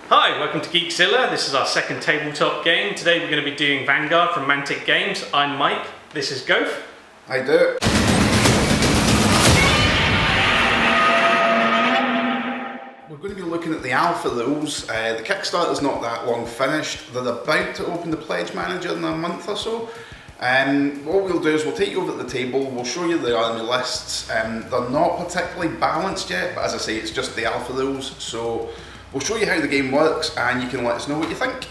Hi, welcome to GeeksZilla. This is our second tabletop game. Today we're going to be doing Vanguard from Mantic Games. I'm Mike, this is Gof. I do. We're going to be looking at the alpha rules. The Kickstarter's not that long finished. They're about to open the Pledge Manager in a month or so. What we'll do is we'll take you over at the table, we'll show you the army lists. They're not particularly balanced yet, but as I say, it's just the alpha rules. So we'll show you how the game works and you can let us know what you think.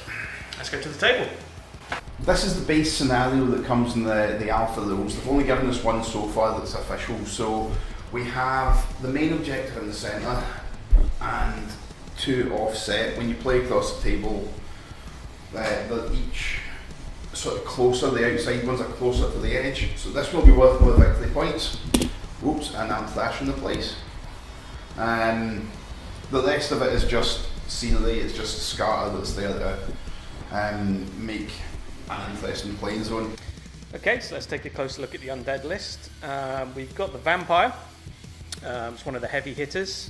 Let's go to the table. This is the base scenario that comes in the alpha rules. They've only given us one so far that's official. So we have the main objective in the centre and two offset. When you play across the table, they're each sort of closer. The outside ones are closer to the edge. So this will be worth more victory points. Oops, and I'm thrashing the place. The rest of it is just scenery, it's just scatter that's there to make an interesting playing zone. Okay, so let's take a closer look at the Undead list. We've got the Vampire, it's one of the heavy hitters.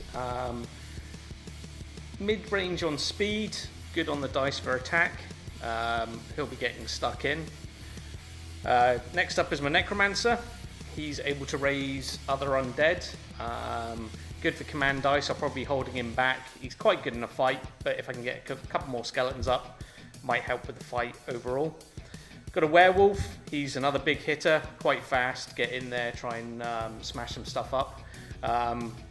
Mid-range on speed, good on the dice for attack. He'll be getting stuck in. Next up is my Necromancer. He's able to raise other undead. Good for command dice. I'll probably be holding him back. He's quite good in a fight, but if I can get a couple more skeletons up, might help with the fight overall. Got a Werewolf. He's another big hitter, quite fast. Get in there, try and smash some stuff up.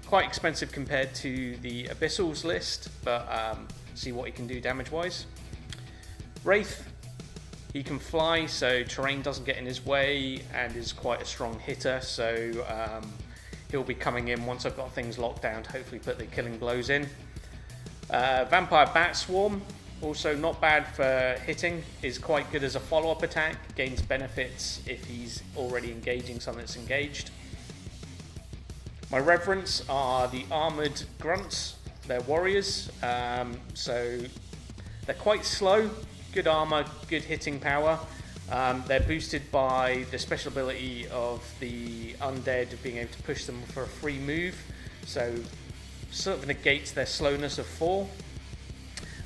Quite expensive compared to the Abyssals list, but see what he can do damage-wise. Wraith. He can fly, so terrain doesn't get in his way, and is quite a strong hitter, so he'll be coming in once I've got things locked down to hopefully put the killing blows in. Vampire Bat Swarm, also not bad for hitting, is quite good as a follow-up attack, gains benefits if he's already engaging something that's engaged. My Reverence are the Armoured Grunts. They're warriors, so they're quite slow, good armour, good hitting power. They're boosted by the special ability of the Undead being able to push them for a free move, so sort of negates their slowness of 4.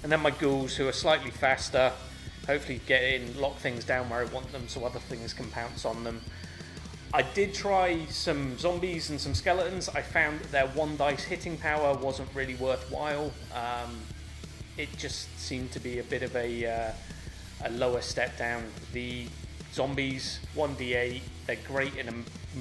And then my Ghouls, who are slightly faster, hopefully get in, lock things down where I want them so other things can pounce on them. I did try some zombies and some skeletons. I found that their one dice hitting power wasn't really worthwhile. It just seemed to be a bit of a lower step down. The zombies, 1d8, they're great in a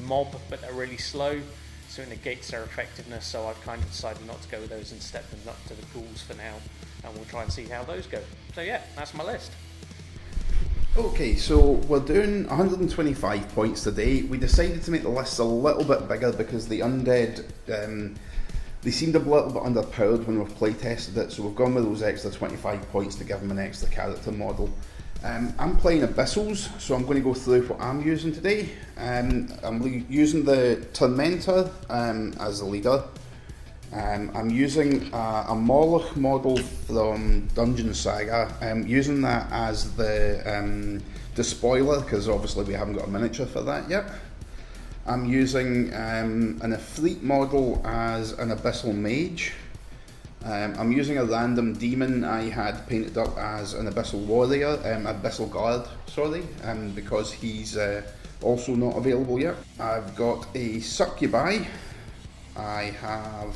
mob, but they're really slow, so it negates their effectiveness, so I've kind of decided not to go with those and step them up to the Ghouls for now, and we'll try and see how those go. So yeah, that's my list. Okay, so we're doing 125 points today. We decided to make the list a little bit bigger because the Undead, they seemed a little bit underpowered when we've play tested it, so we've gone with those extra 25 points to give them an extra character model. I'm playing Abyssals, so I'm going to go through what I'm using today. I'm using the Tormentor as the leader. I'm using a Moloch model from Dungeon Saga. I'm using that as the despoiler, because obviously we haven't got a miniature for that yet. I'm using an Ifrit model as an Abyssal Mage. I'm using a random demon I had painted up as an Abyssal Warrior, Abyssal Guard, sorry, because he's also not available yet. I've got a Succubi. I have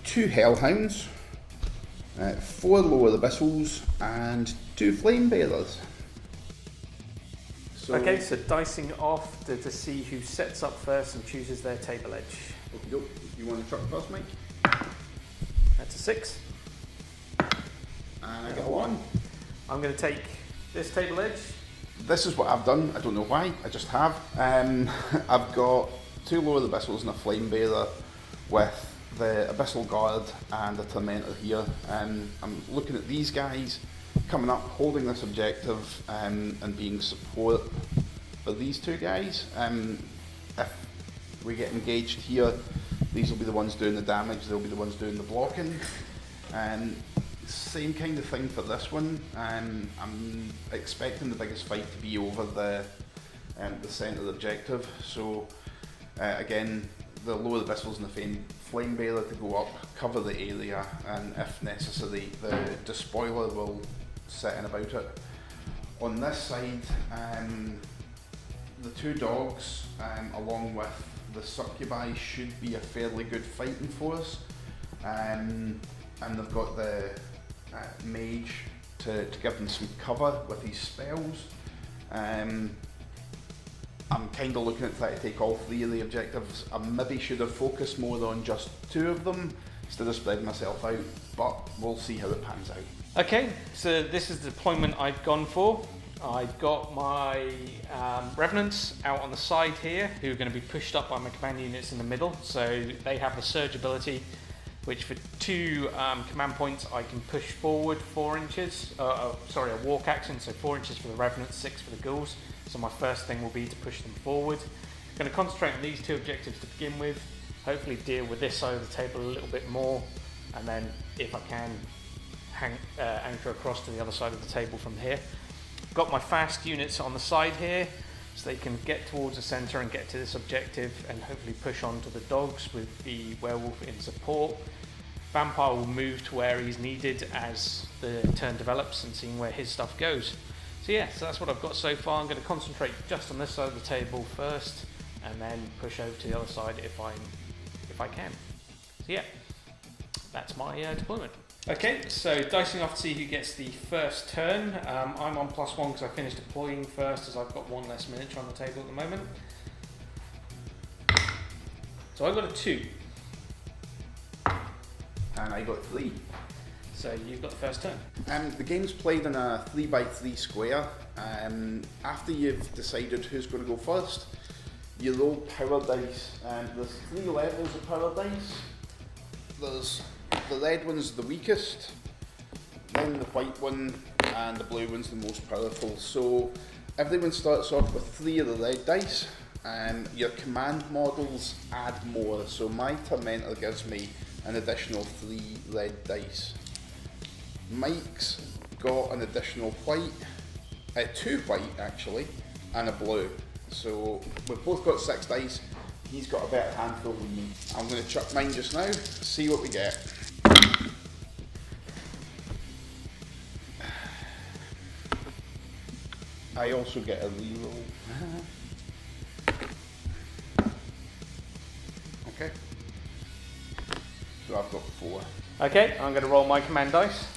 2 Hellhounds, 4 Lower Abyssals, and 2 Flame Bearers. Okay, so dicing off to see who sets up first and chooses their table edge. Okay, you want to truck first, Mike? That's a 6. And I got a 1. I'm going to take this table edge. This is what I've done. I don't know why. I just have. I've got 2 Lower Abyssals and a Flame Bearer with the Abyssal Guard and a Tormentor here. I'm looking at these guys coming up, holding this objective, and being support for these 2 guys. If we get engaged here, these will be the ones doing the damage, they'll be the ones doing the blocking. Same kind of thing for this one. I'm expecting the biggest fight to be over the centre objective. So again, the lower Abyssals and the Flame Bearer to go up, cover the area, and if necessary, the Despoiler will sit in about it. On this side, the two dogs, along with the Succubi, should be a fairly good fighting force. And they've got the Mage to give them some cover with his spells. I'm kind of looking at trying to take all three of the objectives. I maybe should have focused more on just two of them instead of spreading myself out, but we'll see how it pans out. Okay, so this is the deployment I've gone for. I've got my Revenants out on the side here, who are going to be pushed up by my command units in the middle. So they have the surge ability, which for 2 command points I can push forward 4 inches. A walk action, so 4 inches for the Revenants, 6 for the Ghouls. So my first thing will be to push them forward. I'm going to concentrate on these 2 objectives to begin with, hopefully deal with this side of the table a little bit more, and then if I can anchor across to the other side of the table from here. Got my fast units on the side here, so they can get towards the centre and get to this objective and hopefully push on to the dogs with the werewolf in support. Vampire will move to where he's needed as the turn develops and seeing where his stuff goes. So yeah, so that's what I've got so far. I'm going to concentrate just on this side of the table first, and then push over to the other side if I can. So yeah, that's my deployment. Okay, so dicing off to see who gets the first turn. I'm on +1 because I finished deploying first, as I've got 1 less miniature on the table at the moment. So I got a 2. And I got 3. So you've got the first turn. The game's played in a 3x3 square. After you've decided who's going to go first, you roll power dice. There's 3 levels of power dice. There's the red one's the weakest, then the white one, and the blue one's the most powerful. So everyone starts off with 3 of the red dice, and your command models add more. So my Tormentor gives me an additional 3 red dice. Mike's got an additional white, 2 white actually, and a blue. So we've both got 6 dice. He's got a better handful than me. I'm going to chuck mine just now, see what we get. I also get a reroll. Okay. So I've got 4. Okay, I'm going to roll my command dice.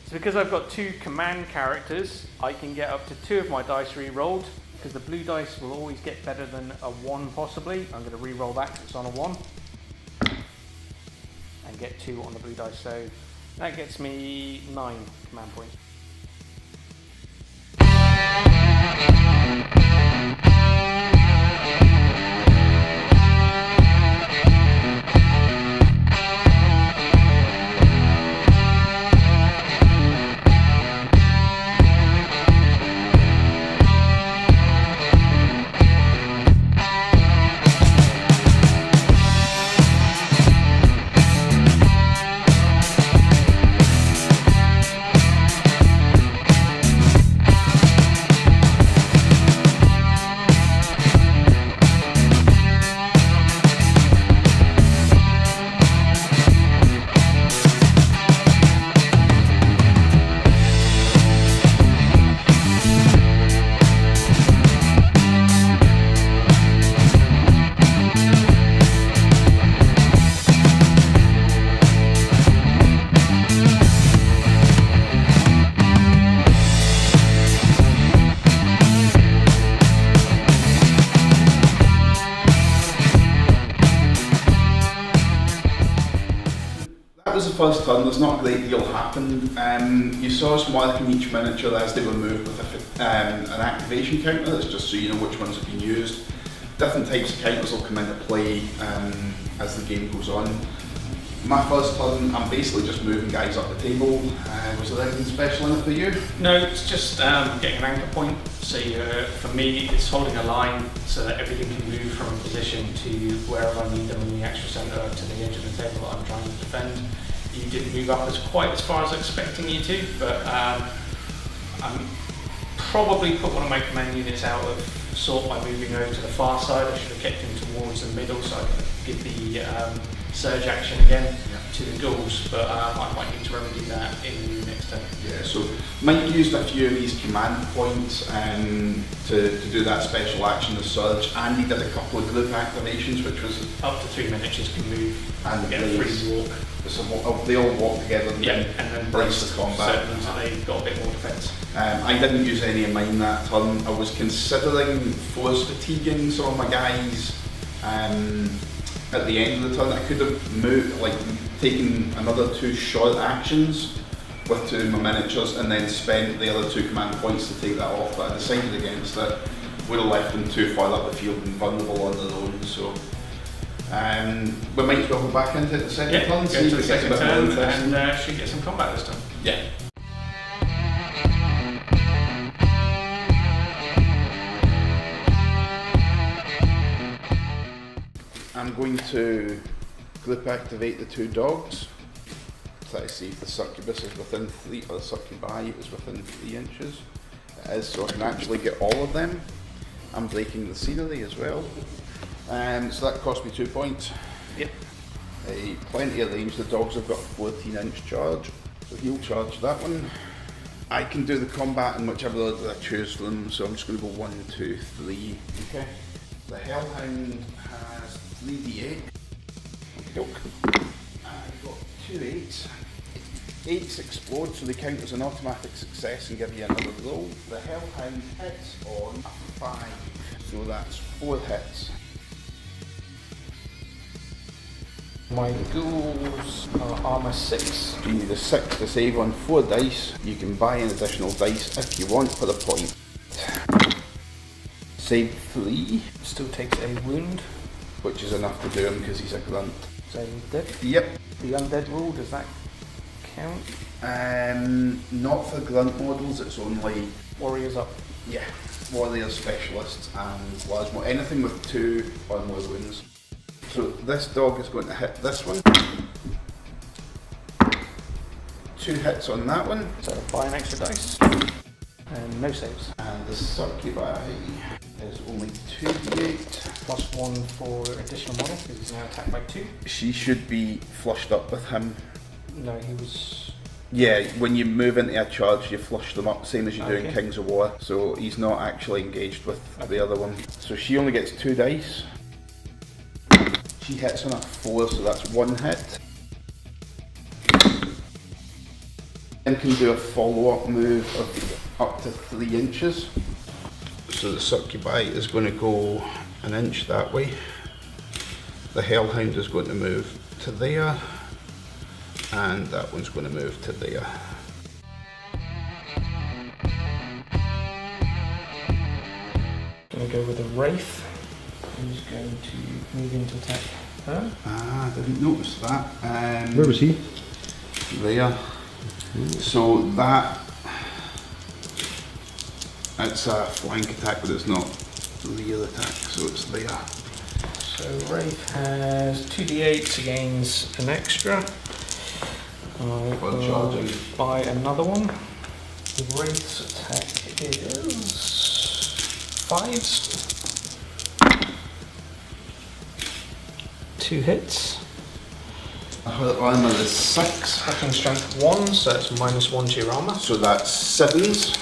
So because I've got 2 command characters, I can get up to 2 of my dice re-rolled, because the blue dice will always get better than a 1 possibly. I'm going to re-roll that because it's on a 1. And get 2 on the blue dice, so that gets me 9 command points. First turn, there's not a great deal happened. You saw us marking each miniature as they were moved with an activation counter. That's just so you know which ones have been used. Different types of counters will come into play as the game goes on. My first turn, I'm basically just moving guys up the table. Was there anything special in it for you? No, it's just getting an anchor point. So for me, it's holding a line so that everything can move from a position to wherever I need them in the extra centre to the edge of the table that I'm trying to defend. You didn't move up quite as far as I was expecting you to, but I'm probably put one of my command units out of sort by moving over to the far side. I should have kept him towards the middle so I could give the surge action again to the ghouls, but I might need to remedy that in the next turn. Yeah, so Mike used a few of his command points to do that special action, the surge, and he did a couple of group activations, which was up to 3 miniatures can move and get a free walk. So they all walk together and then brace the combat. So that they've got a bit more defence. I didn't use any of mine that turn. I was considering force fatiguing some of my guys at the end of the turn. I could have moved, like taken another 2 short actions with 2 of my miniatures and then spent the other 2 command points to take that off, but I decided against it. Would have left them too far up the field and vulnerable on their own, so we might as well go back into the second turn, see if the second turn and should get some combat this time. Yeah. I'm going to group activate the 2 dogs. Try to see if the succubus is within 3, or the succubi is within 3 inches. It is, so I can actually get all of them. I'm breaking the scenery as well. So that cost me 2 points. Yep. Plenty of range. The dogs have got a 14-inch charge, so he'll charge that one. I can do the combat in whichever order I choose for them, so I'm just going to go 1, 2, 3. Okay. The Hellhound has 3d8. I've got 2 8s. 8s explode, so they count as an automatic success and give you another roll. The Hellhound hits on a 5, so that's 4 hits. My ghouls are armour 6. You need a 6 to save on 4 dice. You can buy an additional dice if you want for the point. Save 3. Still takes a wound. Which is enough to do him because he's a grunt. So dead? Yep. The undead rule, does that count? Not for grunt models, it's only... Warriors up. Yeah. Warriors, specialists and large anything with 2 or more wounds. So this dog is going to hit this one. 2 hits on that one. So buy an extra dice. And no saves. And the succubi is only 2d8. Plus 1 for additional model, because he's now attacked by 2. She should be flushed up with him. No, he was... Yeah, when you move into a charge, you flush them up, same as you do in Okay. Kings of War. So he's not actually engaged with the other one. So she only gets 2 dice. She hits on a 4, so that's 1 hit. And can do a follow-up move of up to 3 inches. So the succubi is going to go an inch that way. The Hellhound is going to move to there. And that one's going to move to there. Going to go with a Wraith. Who's going to move into attack her. Ah, I didn't notice that. Where was he? There. So that... It's a flank attack, but it's not real attack, so it's there. So Wraith has 2d8 against an extra. I will charging. buy another one. The Wraith's attack is 5s. 2 hits. Her armour is 6. Attacking strength 1, so that's -1 to your armour. So that's 7s.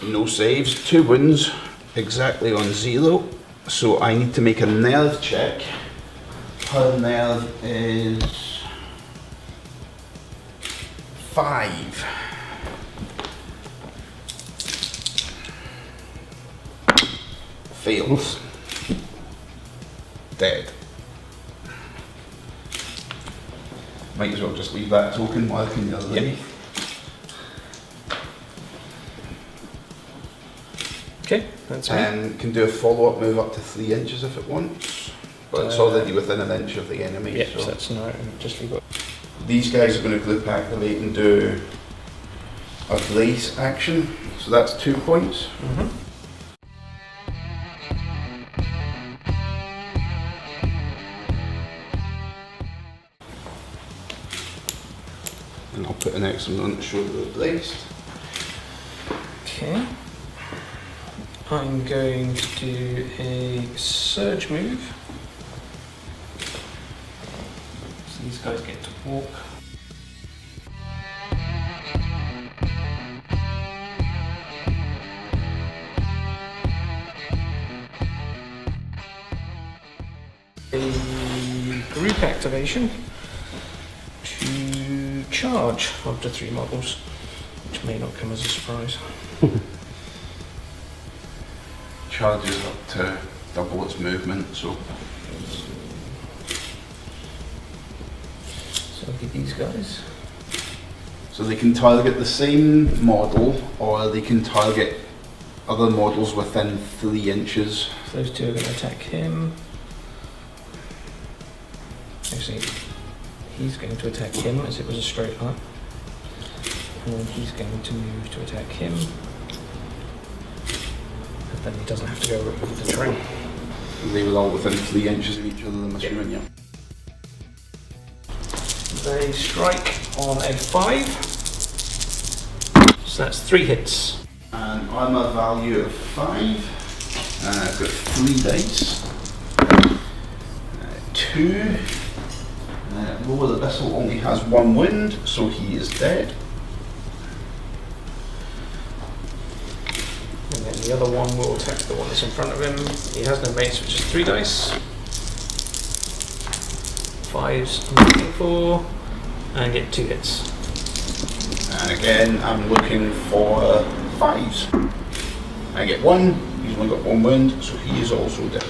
No saves. 2 wounds. Exactly on 0. So I need to make a nerve check. Her nerve is 5. Fails. Dead. Might as well just leave that token marking the other way. Okay, that's fine. Can do a follow-up move up to 3 inches if it wants, but it's already within an inch of the enemy. Yep, so so that's no, just leave it. these guys are going to group activate and do a brace action, so that's 2 points. And I'll put an excellent on to show that they're braced. Okay. I'm going to do a surge move. So these guys get to walk. A group activation to charge up to 3 models, which may not come as a surprise. Charges up to double its movement, so I'll give these guys. So they can target the same model, or they can target other models within 3 inches. So those two are going to attack him. Actually, he's going to attack him as it was a straight line. And then he's going to move to attack him. But then he doesn't have to go over the train. They were all within 3 inches of each other, I'm assuming, yeah. They strike on a 5. So that's 3 hits. And armor value of 5. I've got 3 dice. 2. Lower Abyssal only has 1 wound, so he is dead. And then the other one will attack the one that's in front of him. He has no mates, which is 3 dice. 5s I'm looking for, and get 2 hits. And again, I'm looking for 5s. I get 1, he's only got 1 wound, so he is also dead.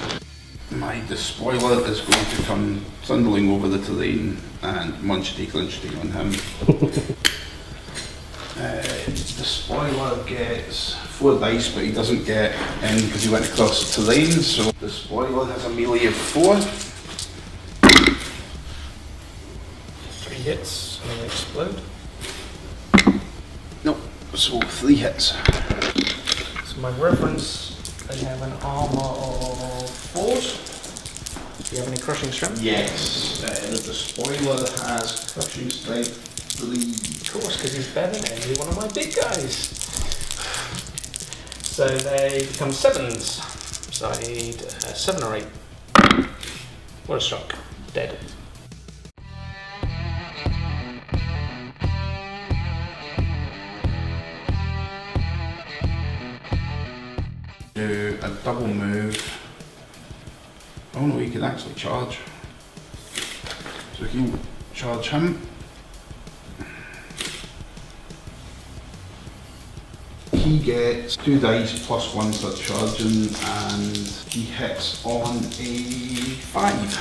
My despoiler is going to come trundling over the terrain and munchy-clunchy on him. Despoiler gets 4 dice, but he doesn't get in because he went across the terrain, so Despoiler has a melee of 4. 3 hits, and they explode. Nope, so 3 hits. So my reference, they have an armor of 4s. Do you have any crushing strength? Yes, the Despoiler has crushing strength 3. Of course, because he's better than every one of my big guys. So they become 7s. So I need 7 or 8. What a shock. Dead. Do a double move. Oh no, he can actually charge. So he'll charge him. He gets 2 dice plus 1 for charging, and he hits on a 5.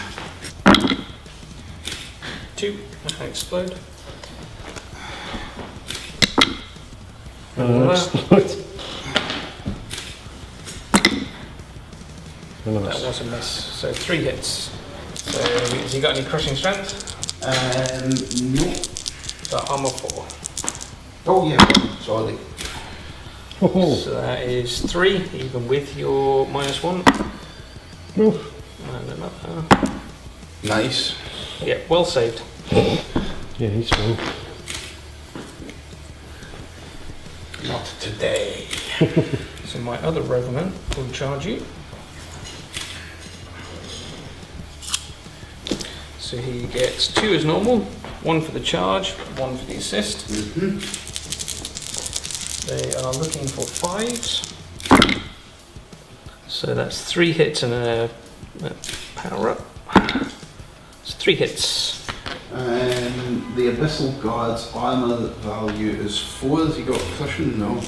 2. I explode. That was a miss. So 3 hits. So has he got any crushing strength? No. So armor 4. Oh yeah, sorry. So that is 3, even with your -1. And another. Nice. Yeah, well saved. Yeah, he's fine. Not today. So my other Revenant will charge you. So he gets 2 as normal, 1 for the charge, 1 for the assist. They are looking for 5s. So that's 3 hits and a power up. It's 3 hits. The Abyssal Guard's armor value is 4. Has he got cushion? No.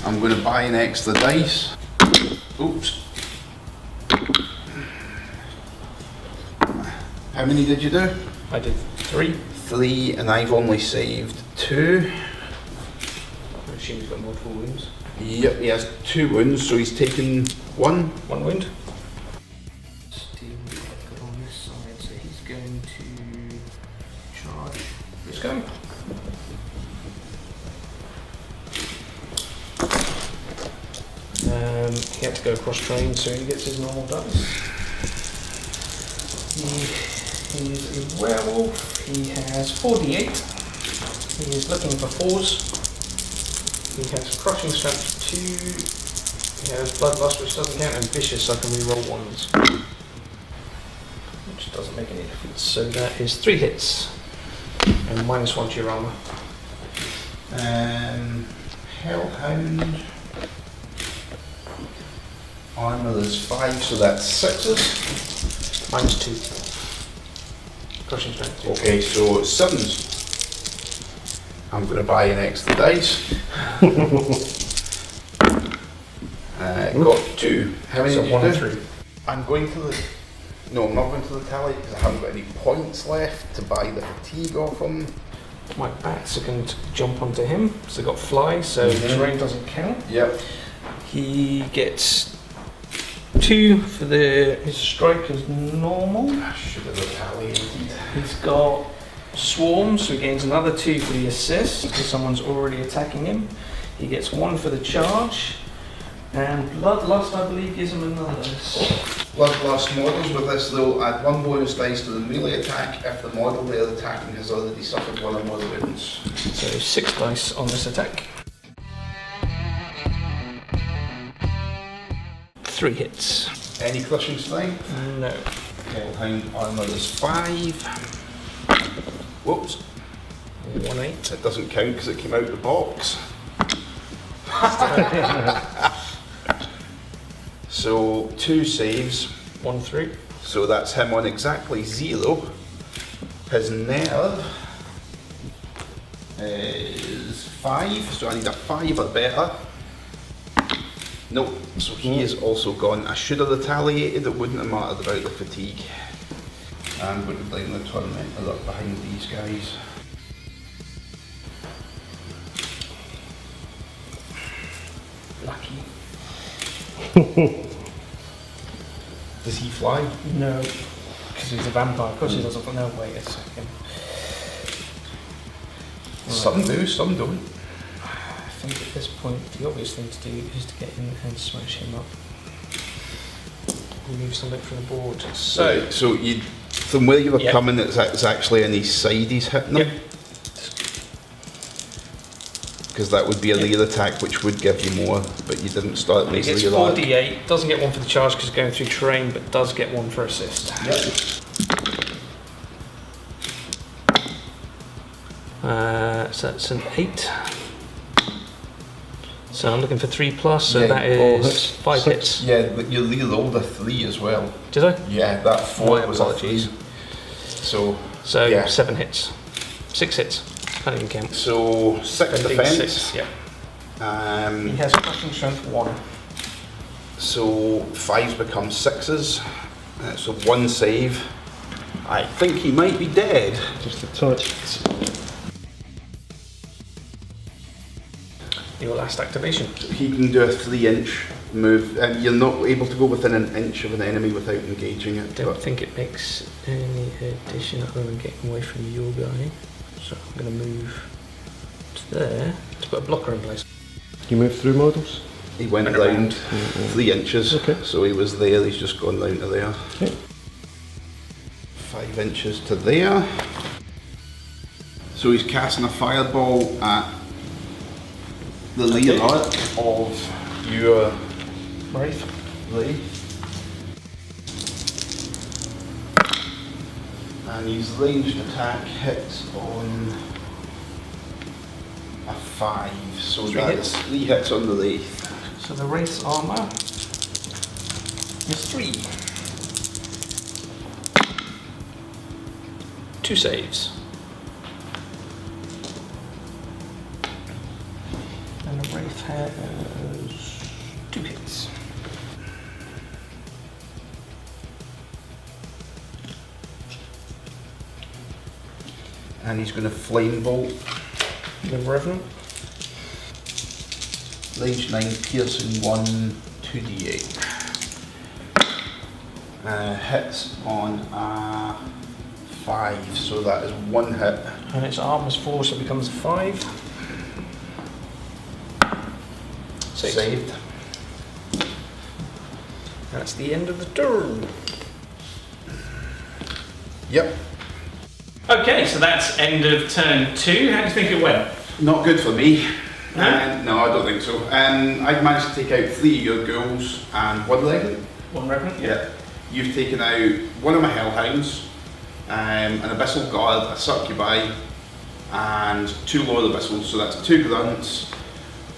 I'm going to buy an extra dice. Oops. How many did you do? I did 3. 3, and I've only saved 2. I assume he's got multiple wounds. Yep, he has 2 wounds, so he's taken 1. 1 wound. Steel Edgar on this side, so he's going to charge. Let's go. He had to go across train, so he gets his normal dice. He is a werewolf. He has 4d8. He is looking for 4s. He has crushing strength 2, Yeah, there's Bloodlust, which doesn't count, and Vicious, so I can reroll ones. Which doesn't make any difference. So that is 3 hits. And -1 to your armour. Hellhound. Armour is 5, so that's 6s. -2. Crushing strength 2. Okay, so 7s. I'm going to buy an extra dice. Got 2. How many So did you 1 and do? 3. I'm going to the... No, I'm not going to the tally because I haven't got any points left to buy the fatigue off him. My bats are going to jump onto him, so they've got fly, so terrain doesn't count. Yep. He gets 2 for his strike as normal. I should have retaliated. He's got swarm, so he gains another 2 for the assist, because someone's already attacking him. He gets 1 for the charge, and Bloodlust, I believe, gives him another. Bloodlust models with this, they'll add 1 bonus dice to the melee attack if the model they are attacking has already suffered 1 or more wounds. So 6 dice on this attack. 3 hits. Any crushing strength? No. Hellhound armour is 5. Whoops. 1/8. It doesn't count because it came out of the box. So 2 saves. 1 through. So that's him on exactly 0. His nerve is 5, so I need a 5 or better. Nope, so he is also gone. I should have retaliated, it wouldn't have mattered about the fatigue. I'm going to blame the tormentor up behind these guys. Lucky. Does he fly? No. Because he's a vampire. Of course he doesn't. No, wait a second. Some do, some don't. I think at this point the obvious thing to do is to get in and smash him up. Remove something from the board. So you, from where you were coming, it's actually on his side he's hitting them? Yep. Because that would be a rear attack, which would give you more, but you didn't start He making gets rear 4d8, doesn't get 1 for the charge because going through terrain, but does get 1 for assist. Yep. So that's an 8. So I'm looking for 3+, so Yeah, that is 5 hits. Yeah, but you re-rolled a 3 as well. Did I? Yeah, that 4 My was apologies. a 3. So yeah. 7 hits. 6 hits. Can't even count. So 6 defense. 6, yeah. He has crushing strength 1. So 5s become 6s. So 1 save. I think he might be dead. Just a touch. Your last activation. He can do a 3-inch move, and you're not able to go within an inch of an enemy without engaging it. I don't think it makes any addition other than getting away from your guy. So I'm going to move to there to put a blocker in place. You move through models? He went around 3 inches, Okay. so he was there, he's just gone down to there. Okay. 5 inches to there. So he's casting a fireball at the rear arc of your Wraith. Wraith. And his ranged attack hits on a 5, so 3 that's hits. 3 hits on the Wraith. So the Wraith's armour is 3. 2 saves. And the Wraith has 2 hits. And he's going to flame bolt. The Revenant. Range 9, piercing 1, 2d8. Hits on a 5, so that is 1 hit. And its armor's 4, so it becomes 5. Saved. That's the end of the turn. Yep. Okay, so that's end of turn 2. How do you think it went? Not good for me. No, I don't think so. I've managed to take out 3 of your ghouls and 1 revenant. 1 revenant, yeah. You've taken out 1 of my hellhounds, an abyssal guard, a succubi, and 2 lower abyssals. So that's 2 grunts,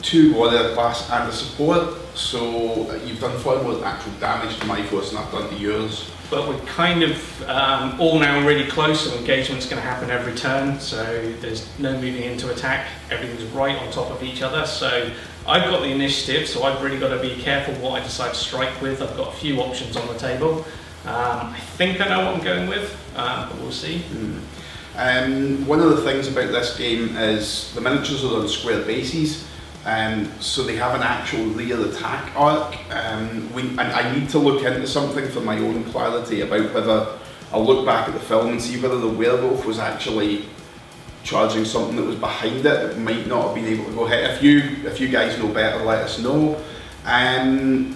2 warrior class, and a support. So you've done far more actual damage to my force than I've done to yours. But we're kind of all now really close, so engagement's going to happen every turn, so there's no moving into attack, everything's right on top of each other, so I've got the initiative, so I've really got to be careful what I decide to strike with. I've got a few options on the table. I think I know what I'm going with, but we'll see. One of the things about this game is the miniatures are on square bases. So they have an actual real attack arc, and I need to look into something for my own clarity about whether I'll look back at the film and see whether the werewolf was actually charging something that was behind it that might not have been able to go ahead. If you guys know better, let us know. I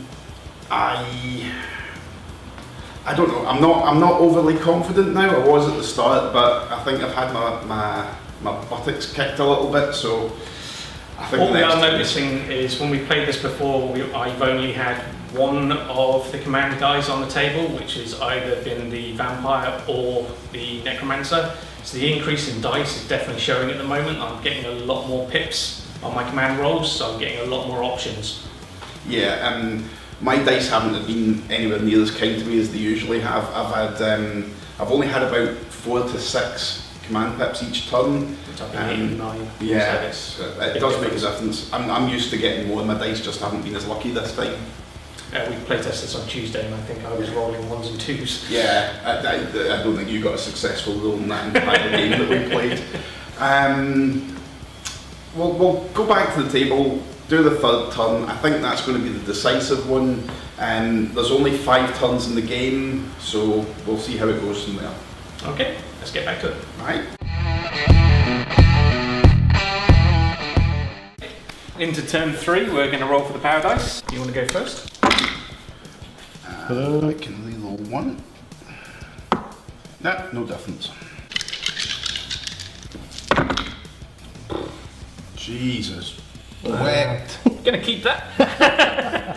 don't know. I'm not overly confident now. I was at the start, but I think I've had my buttocks kicked a little bit, so. All we are noticing is when we played this before, I've only had 1 of the command guys on the table, which has either been the vampire or the necromancer. So the increase in dice is definitely showing at the moment. I'm getting a lot more pips on my command rolls, so I'm getting a lot more options. Yeah, my dice haven't been anywhere near as kind to me as they usually have. I've only had about 4 to 6 command pips each turn. Yeah, it does make a difference. I'm used to getting more, and my dice just haven't been as lucky this time. We playtested this on Tuesday, and I think I was rolling 1s and 2s. Yeah, I don't think you got a successful roll in that entire game that we played. We'll go back to the table, do the 3rd turn. I think that's going to be the decisive one. There's only 5 turns in the game, so we'll see how it goes from there. Okay, let's get back to it. Right. Into turn 3, we're going to roll for the power dice. You want to go first? I can reroll 1. Nah, no difference. Jesus. Wet. Gonna keep that. Yeah,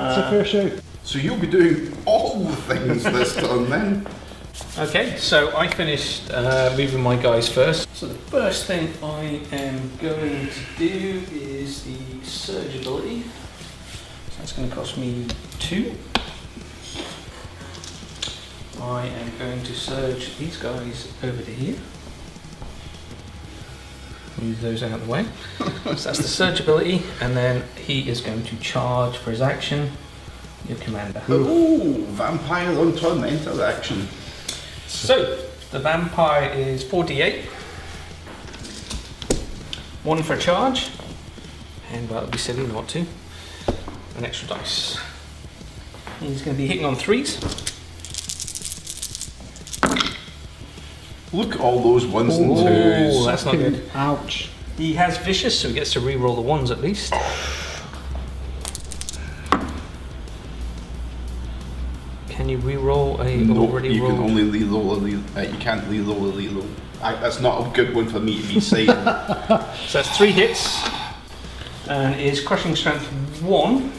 it's a fair shout. So you'll be doing all the things this turn then? Okay, so I finished moving my guys first. So the first thing I am going to do is the surge ability. So that's going to cost me 2. I am going to surge these guys over to here. Move those out of the way. So that's the surge ability, and then he is going to charge for his action. Your commander. Oh, vampire on turn, enter action. So, the vampire is 4d8, 1 for a charge, and well, it'd be silly not to, an extra dice. He's going to be hitting on 3s. Look at all those 1s and 2s. Oh, that's not good. Ouch. He has vicious, so he gets to re-roll the 1s at least. Can you re-roll a already you rolled? can only re-roll you can't re-roll a re-roll. That's not a good one for me to be saying. So that's 3 hits, and is crushing strength 1.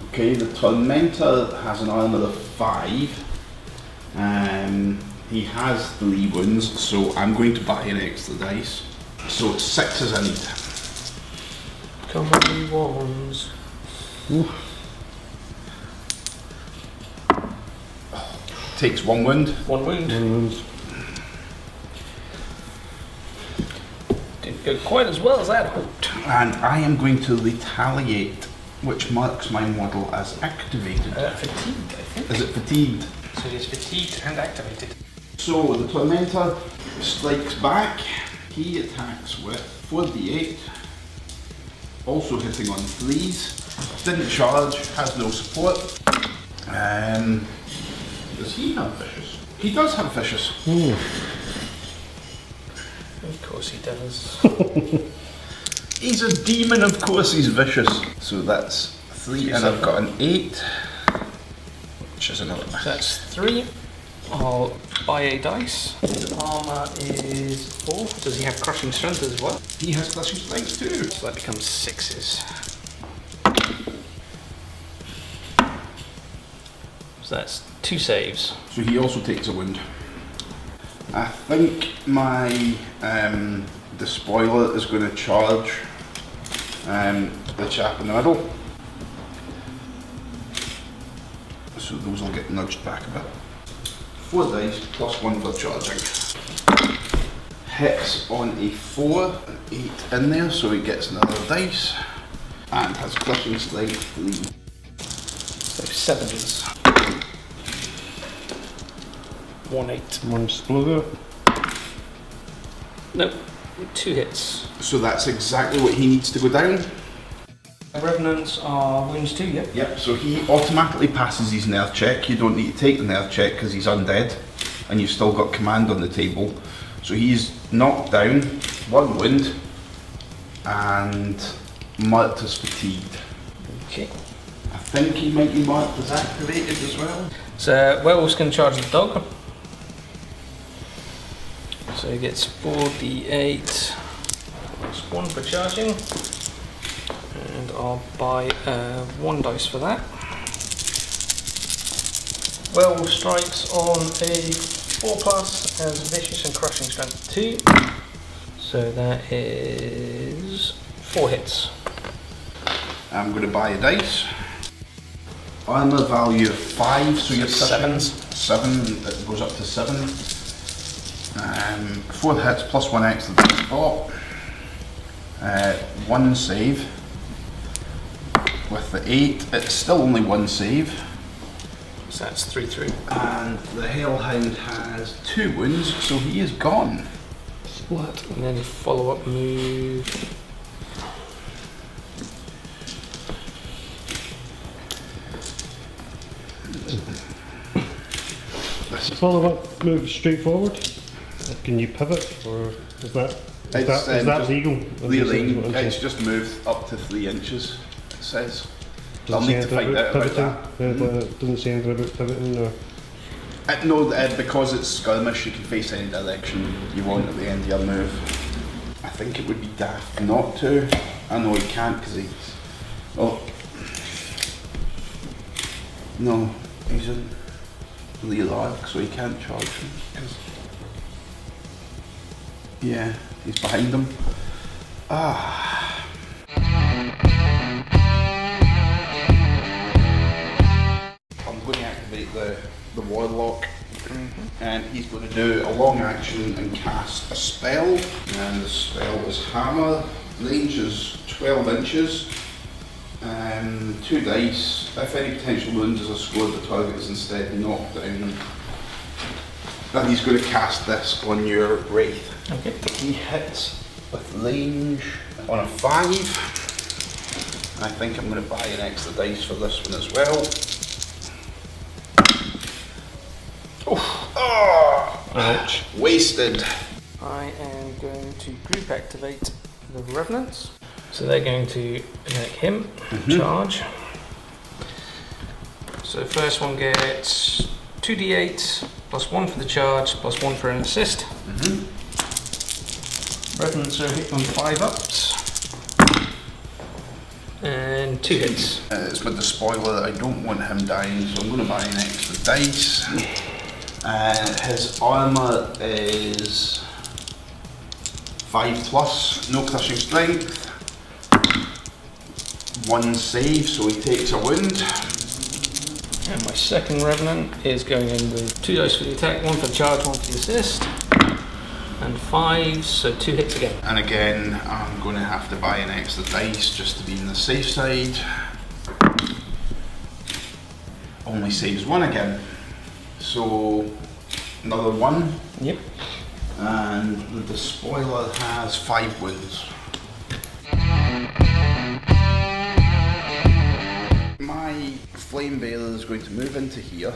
Okay, the Tormentor has an armor of 5. He has 3 wounds, so I'm going to buy an extra dice. So it's 6 as I need. Come on, you ones. Takes 1 wound. 1 wound. Wounds. Didn't go quite as well as I'd hoped. And I am going to retaliate, which marks my model as activated. Fatigued, I think. Is it fatigued? So it is fatigued and activated. So the Tormentor strikes back. He attacks with 4d8. Also hitting on 3s. Didn't charge, has no support. Does he have vicious? He does have vicious. Of course he does. He's a demon, of course he's vicious. So that's 3, and I've got an 8, which is another. So that's 3. I'll buy a dice. His armour is 4. Does he have crushing strength as well? He has crushing strength too. So that becomes 6s. So that's 2 saves. So he also takes a wound. I think my despoiler is going to charge the chap in the middle. So those will get nudged back a bit. 4 dice plus 1 for charging. Hits on a 4, an 8 in there, so he gets another dice. And has crushing strength 3. So 7s. 1 8. One exploder. Nope. 2 hits. So that's exactly what he needs to go down. Revenants are wounds 2, yeah? Yep, so he automatically passes his nerve check. You don't need to take the nerve check because he's undead and you've still got command on the table. So he's knocked down, 1 wound, and marked as fatigued. Okay. I think he might be marked as activated as well. So werewolves can charge the dog. So he gets 4d8 plus 1 for charging. And I'll buy 1 dice for that. Werewolf strikes on a 4+, has vicious and crushing strength 2. So that is 4 hits. I'm going to buy a dice. Armor value of 5, so you're 7s. 7, it goes up to 7. 4 hits plus 1 extra dice pot. 1 save. With the 8, it's still only 1 save. So that's 3 through. And the Hellhound has 2 wounds, so he is gone. Splat. And then follow-up move. Follow up, move straight forward. Can you pivot, or is that Just legal? Reeling, it's just moved up to 3 inches, it says. I'll need to find out about that. It doesn't say anything about pivoting, or... No, because it's skirmish, you can face any direction you want at the end of your move. I think it would be daft not to. I know he can't because he's... Oh. No, he's in real arc, so he can't charge him. Yeah, he's behind him. Ah. I'm going to activate the warlock, and he's going to do a long action and cast a spell. And the spell is hammer. Range is 12 inches. 2 dice. If any potential wounds are scored, the target is instead knocked down. And he's going to cast this on your wraith. Okay. He hits with range on a 5. I think I'm going to buy an extra dice for this one as well. Oh, Ouch. wasted. I am going to group activate the Revenants. So they're going to attack him, charge. So first one gets 2d8, plus 1 for the charge, plus 1 for an assist. Revenants are hit on 5 ups. And 2 hits. It's with the spoiler, I don't want him dying, so I'm going to buy an extra dice. His armour is 5 plus, no crushing strength. 1 save, so he takes a wound. And my second Revenant is going in with 2 dice for the attack, 1 for the charge, 1 for the assist. And 5, so 2 hits again. And again, I'm going to have to buy an extra dice just to be on the safe side. Only saves 1 again. So, another 1. Yep. And the despoiler has 5 wounds. My flame bearer is going to move into here,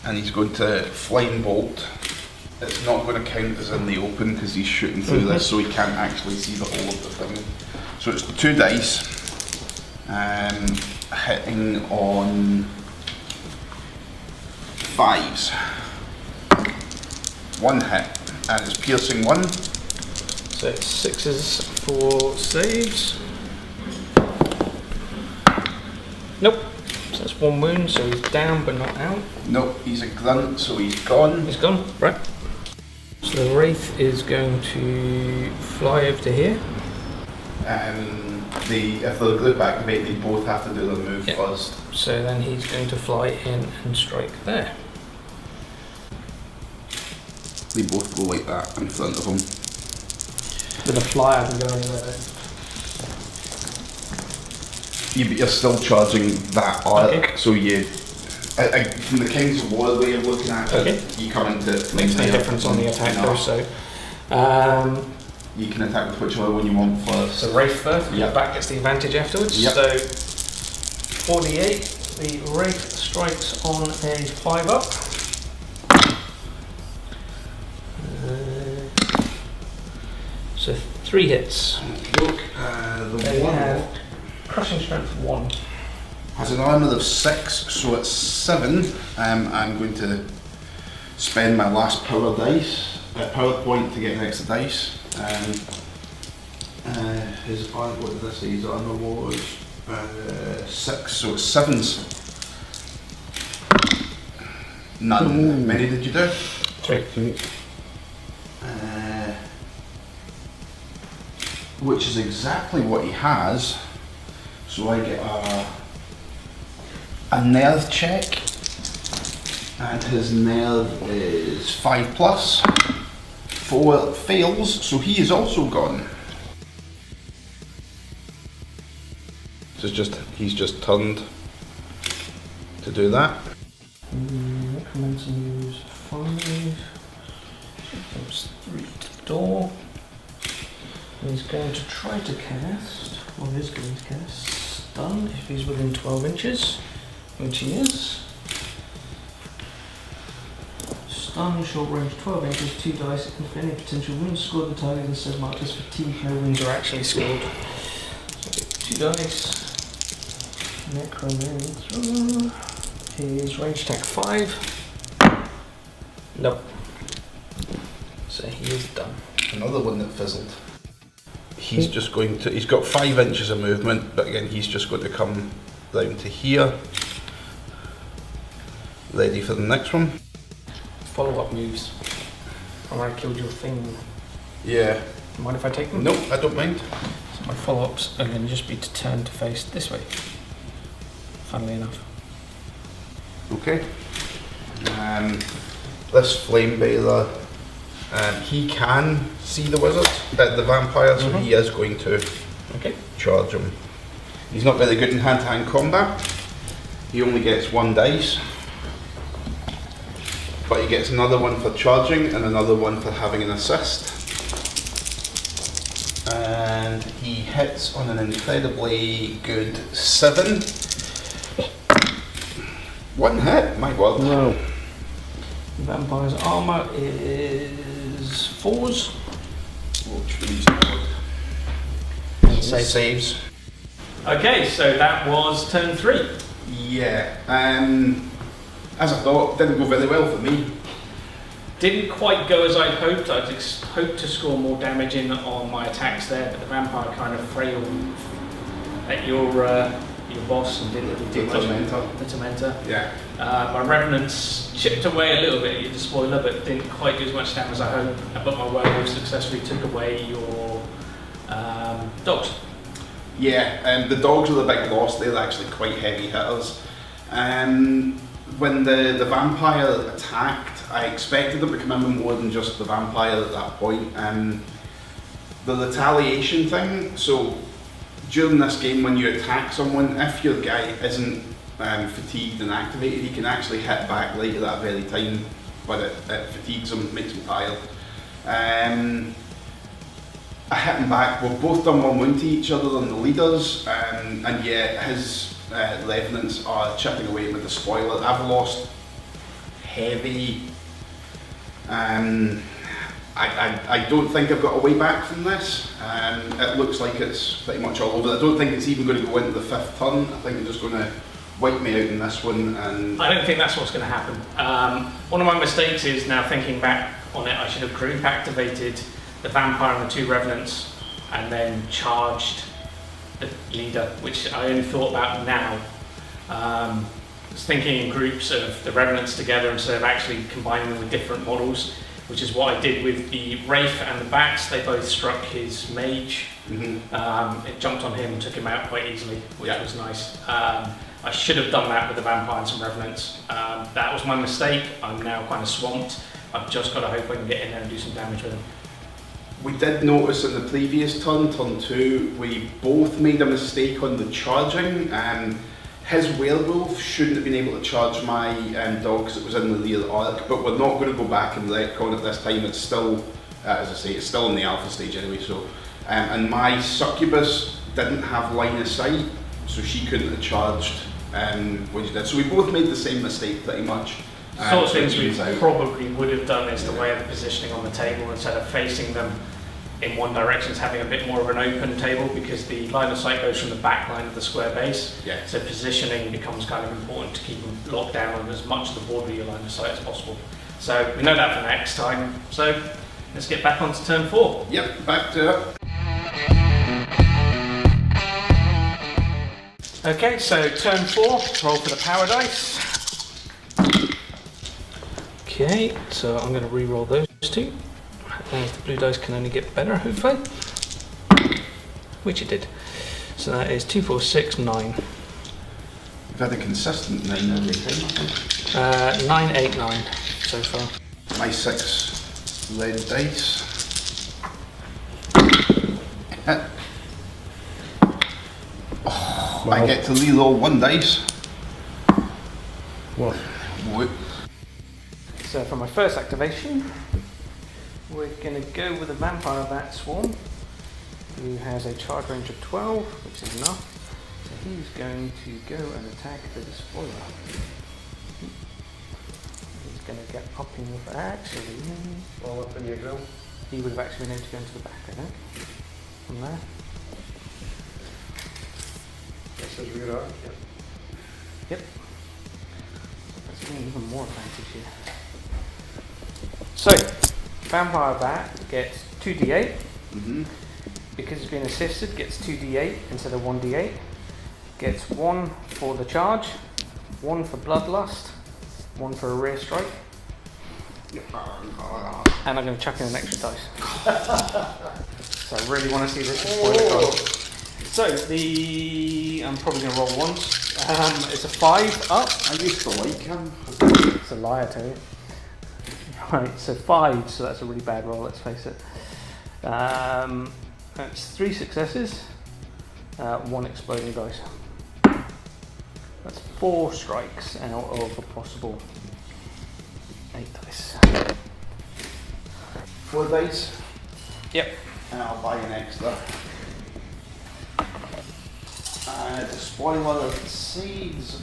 and he's going to flame bolt. It's not going to count as in the open because he's shooting through this, so he can't actually see the whole of the thing. So it's 2 dice, hitting on 5s. 1 hit, and it's piercing 1. So it's 6s for saves. Nope. So that's 1 wound, so he's down but not out. Nope, he's a grunt, so he's gone. He's gone, right. So the Wraith is going to fly over to here. If the group activate, they both have to do their move Yep. first. So then he's going to fly in and strike there. They both go like that in front of him. With a fly, I can go anywhere there. Yeah, but you're still charging that arc, Okay. so you... from the King's of War way of looking at it, Okay. you come into... Makes no difference on the attack though, so... you can attack with whichever one you want first. So Wraith first, Yep. back gets the advantage afterwards. Yep. So 48, the Wraith strikes on a 5-up. So 3 hits. Look, the They one have crushing strength 1. has an armour of 6, so it's 7. I'm going to spend my last power point to get an extra dice. His armour, what did I say? His armour was 6, so it's 7s. None. Ooh. Many did you do? 3. Which is exactly what he has. So I get a nerve check, and his nerve is 5+. 4 fails, so he is also gone. So he's just turned to do that. Necromancer moves 5. Comes 3 to the door. And he's going to try to cast, or is going to cast, stun if he's within 12 inches, which he is. Stun, short range 12 inches, 2 dice. If any potential wounds scored, the target is said marked as fatigue. No wounds are actually scored. So 2 dice. Necromancer. His range attack 5. Nope. So he is done. Another one that fizzled. He's just going to, he's got 5 inches of movement, but again he's just going to come down to here. Ready for the next one. Follow-up moves. I killed your thing. Yeah. Mind if I take them? Nope, I don't mind. So my follow-ups are going to just be to turn to face this way. Funnily enough. Okay. This flame bearer, he can see the wizard, the vampire, so he is going to charge him. He's not very good in hand-to-hand combat. He only gets 1 dice, but he gets another one for charging and another one for having an assist. And he hits on an incredibly good 7. 1 hit, my god. No. The vampire's armour is 4s. Which means And saves. Okay, so that was turn 3. Yeah, as I thought, didn't go very well for me. Didn't quite go as I'd hoped. I'd hoped to score more damage in on my attacks there, but the vampire kind of frailed at your boss and didn't really do much. The tormentor. Yeah. My revenants chipped away a little bit at your spoiler, but didn't quite do as much damage as I hoped. But my werewolf successfully took away your dogs. Yeah, the dogs are the big loss. They're actually quite heavy hitters. When the vampire attacked, I expected them to come in with more than just the vampire at that point. The retaliation thing, so during this game when you attack someone, if your guy isn't fatigued and activated, he can actually hit back right at that very time, but it fatigues him, makes him tired. I hit him back, we've both done 1 wound to each other on the leaders, and yet his revenants are chipping away with the spoiler. I've lost heavy. I don't think I've got a way back from this. It looks like it's pretty much all over. I don't think it's even going to go into the 5th turn. I think they're just going to wipe me out in this one. And I don't think that's what's going to happen. One of my mistakes is now thinking back on it. I should have group activated the vampire and the 2 revenants, and then charged the leader, which I only thought about now. I was thinking in groups of the revenants together instead of actually combining them with different models, which is what I did with the Wraith and the bats. They both struck his mage. It jumped on him and took him out quite easily, which was nice. I should have done that with the vampire and some revenants. That was my mistake. I'm now kind of swamped. I've just got to hope I can get in there and do some damage with him. We did notice in the previous turn 2, we both made a mistake on the charging. His werewolf shouldn't have been able to charge my dog because it was in the rear arc, but we're not going to go back and retcon it this time. It's still, as I say, it's still in the alpha stage anyway. So, and my succubus didn't have line of sight, so she couldn't have charged when she did. So we both made the same mistake pretty much. Sort of things we probably would have done is the way of the positioning on the table, instead of facing them in one direction, is having a bit more of an open table, because the line of sight goes from the back line of the square base. Yeah. So positioning becomes kind of important to keep them locked down on as much of the board with your line of sight as possible. So we know that for next time. So let's get back onto turn 4. Yep, back to it. Okay, so turn 4, roll for the power dice. Okay, so I'm going to re-roll those 2. And the blue dice can only get better, hopefully. Which it did. So that is 2, 4, 6, 9. We've had a consistent 9 every time, I think. 9, 8, 9 so far. My 6 red dice. Oh, I get to re-roll 1 dice. What? Whoop. So for my first activation, we're going to go with a vampire bat swarm, who has a charge range of 12, which is enough. So he's going to go and attack the despoiler. He's going to get up in with actually. All up in your grill. He would have actually been able to go into the back, I think. From there. This is rear arc, yeah. Yep. That's giving even more advantage here. So, vampire bat gets 2d8. Because it's been assisted, gets 2d8 instead of 1d8. Gets 1 for the charge, 1 for bloodlust, 1 for a rear strike. And I'm going to chuck in an extra dice. So I really want to see this spoiler card. So I'm probably going to roll once. It's a 5 up. I used to like him. It's a lie, I tell you. Right, so 5, so that's a really bad roll, let's face it. That's 3 successes, 1 exploding dice. That's 4 strikes out of a possible 8 dice. 4 dice. Yep. And I'll buy an extra. The spoiler seeds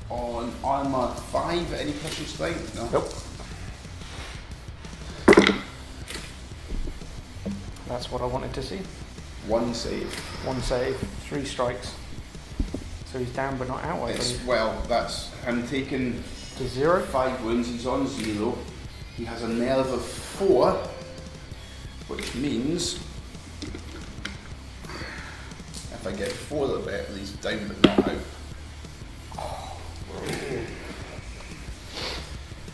on armor 5. Any crushing strength? No. Nope. That's what I wanted to see. 1 save. 1 save, 3 strikes. So he's down but not out, I believe. Well, that's him taking To 0. 5 wounds. He's on 0. He has a nerve of 4, which means if I get 4 of it, he's down but not out. Oh.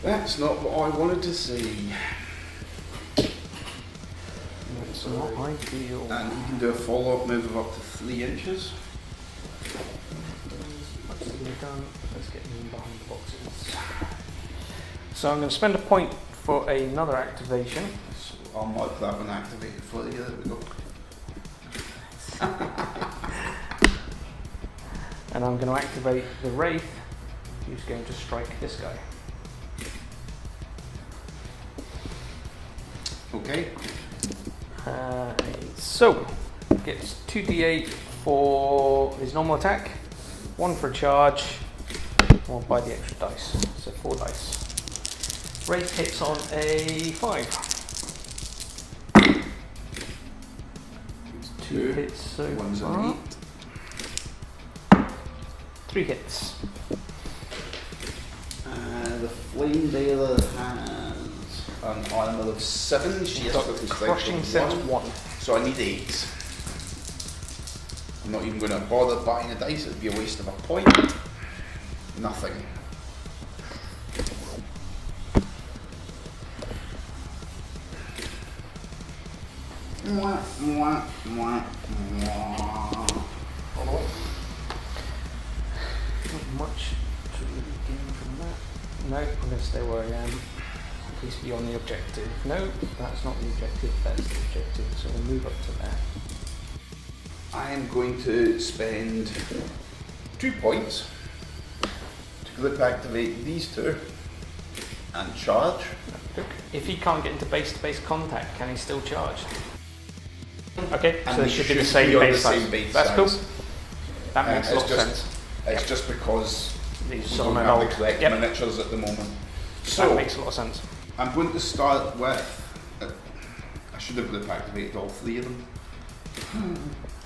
That's not what I wanted to see. It's not ideal. And he can do a follow-up move of up to 3 inches. What's been done? Let's get him behind the boxes. So I'm going to spend a point for another activation. So I'll mark that one activated for you. There we go. And I'm going to activate the Wraith, who's going to strike this guy. Okay. So, gets 2d8 for his normal attack, 1 for charge, 1 by the extra dice, so 4 dice. Wraith hits on a 5. 2 hits so One's far. an 3 hits. The flame bearer has an armor of 7. She has got crushing sense 1. So I need 8. I'm not even going to bother buying a dice, it would be a waste of a point. Nothing. Mwah, mwah, mwah, mwah. Not much to really gain from that. No, I'm going to stay where I am. Please be on the objective. No, that's not the objective, that's the objective. So we'll move up to that. I am going to spend 2 points to group activate these 2 and charge. If he can't get into base-to-base contact, can he still charge? Okay, And so they should be the same base size. That's cool. That makes a lot of sense. It's just because These we are don't my have old the correct miniatures at the moment. That So makes a lot of sense. I'm going to start with. I should have group activated all 3 of them.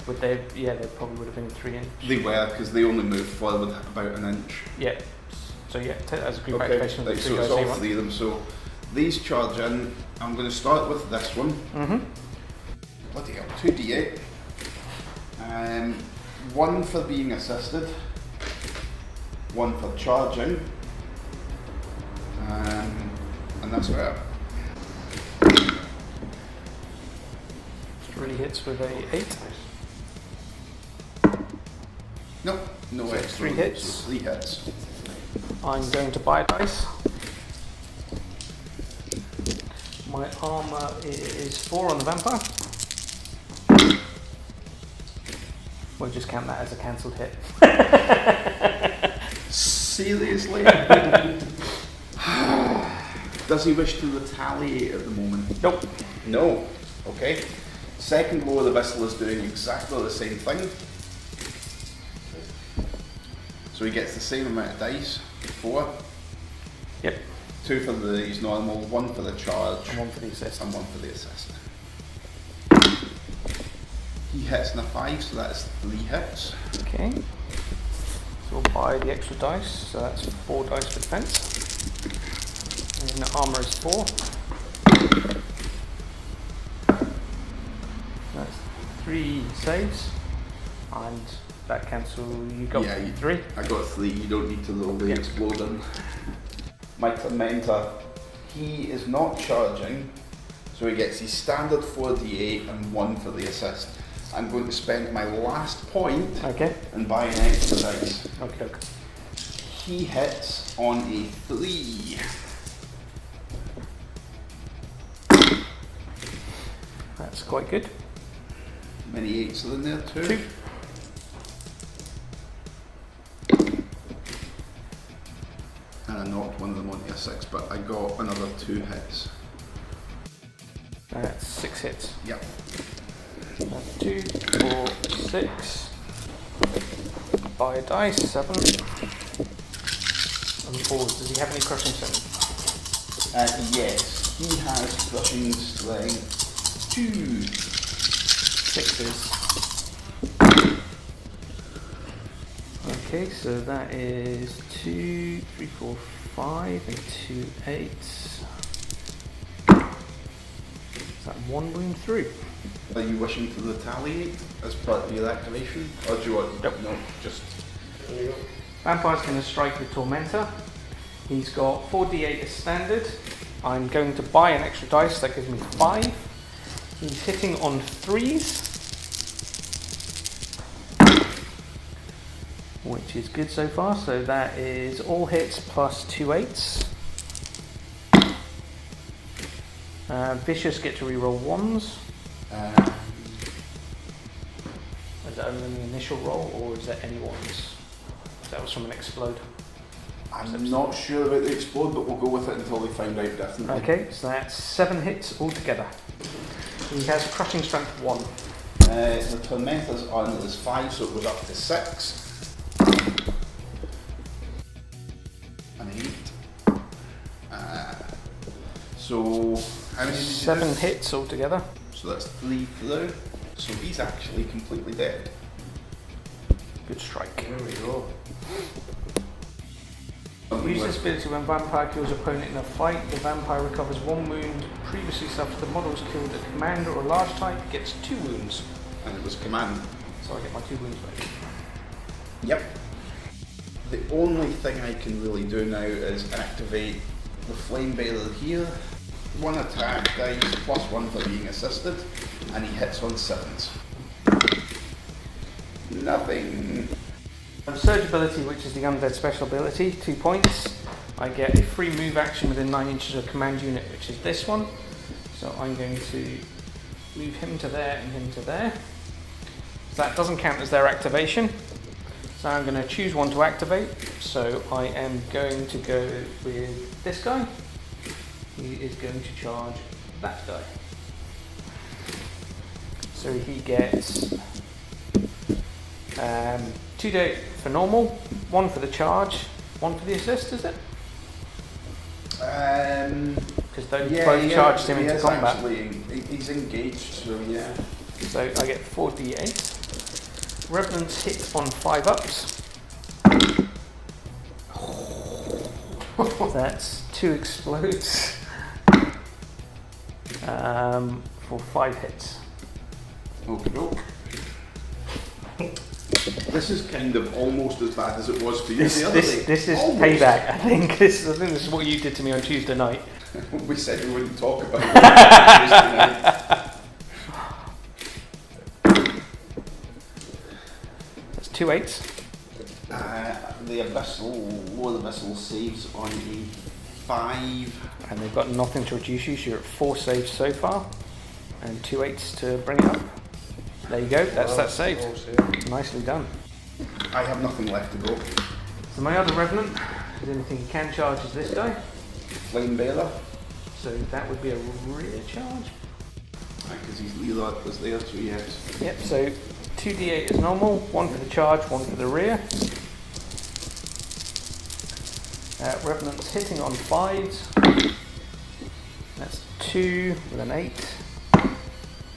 Would they? Yeah, they probably would have been 3 inch. They were because they only moved forward about an inch. Yeah. So yeah, take that as a group Okay, activation. right, With so the it's guys all you want. 3 of them. So these charge in. I'm going to start with this one. Bloody hell, 2d8. 1 for being assisted, 1 for charging, and that's where. 3 hits with a 8. Nope, no So extra. 3 hits. So 3 hits. I'm going to buy a dice. My armor is 4 on the vampire. We'll just count that as a cancelled hit. Seriously? Does he wish to retaliate at the moment? Nope. No. Okay. Second blow of the Abyssal is doing exactly the same thing. So he gets the same amount of dice. 4. Yep. 2 for his normal, 1 for the charge, And 1 for the assist. and 1 for the assist. He hits in a 5, so that's 3 hits. Okay. So we'll buy the extra dice. So that's 4 dice for defense. And the armor is 4. That's 3 saves. And that cancel. You got 3. I got 3, you don't need to roll the Yep. exploding. My Tormentor, he is not charging, so he gets his standard 4d8 and 1 for the assist. I'm going to spend my last point Okay. and buy an extra dice. Okay. Okay. He hits on a 3. That's quite good. Many 8s are in there too. 2. And I knocked one of them onto a 6, but I got another 2 hits. That's 6 hits. Yep. That's 2, 4, 6. Buy a dice, 7. And 4. Does he have any crushing strength? Yes, he has crushing strength 2. 6s. Okay, so that is 2, 3, 4, 5, and 2 8s. Is that 1 wound through? Are you wishing to retaliate as part of your activation? Or do you want... Nope. No, just... Vampire's going to strike with Tormentor. He's got 4d8 as standard. I'm going to buy an extra dice, that gives me 5. He's hitting on 3s. Which is good so far, so that is all hits plus 2 8s. Vicious get to reroll 1s. Is that only the initial roll, or is that any 1s? That was from an explode. I'm not sure about the explode, but we'll go with it until we find out definitely. Okay, so that's 7 hits altogether. He has crushing strength 1. The Tormentor's armor is 5, so it goes up to 6. An 8. So, how many did you 7 do? hits altogether. So that's 3 through. So he's actually completely dead. Good strike. There we go. dealing Use with. this ability when vampire kills opponent in a fight. The vampire recovers 1 wound previously suffered. The model is killed at commander or large type gets 2 wounds. And it was command. So I get my 2 wounds back. Yep. The only thing I can really do now is activate the flame bearer here. 1 attack dice plus 1 for being assisted, and he hits on 7s. Nothing. Surge ability, which is the undead special ability, 2 points. I get a free move action within 9 inches of command unit, which is this one. So I'm going to move him to there and him to there. So that doesn't count as their activation. So I'm going to choose one to activate. So I am going to go with this guy. He is going to charge that guy. So he gets 2d8 for normal, 1 for the charge, 1 for the assist, is it? Because both charged him into combat. Actually, he's engaged, so yeah. So I get 4d8. Revenants hit on 5 ups. That's 2 explodes for 5 hits. Okie doke. This is kind of almost as bad as it was for you the other day. This is Almost. payback. I think this is what you did to me on Tuesday night. We said we wouldn't talk about it. That's 2 8s. The Abyssal, lower Abyssal saves on a 5. And they've got nothing to reduce you, so you're at 4 saves so far. And 2 8s to bring it up. There you go, that's that saved. Nicely done. I have nothing left to go. So my other Revenant, if there's anything he can charge, is this guy. Flame Bearer. So that would be a rear charge. Because his Leela was there, so yes. Yep, so 2d8 is normal, 1 for the charge, 1 for the rear. Revenant's hitting on 5s. That's 2 with an 8.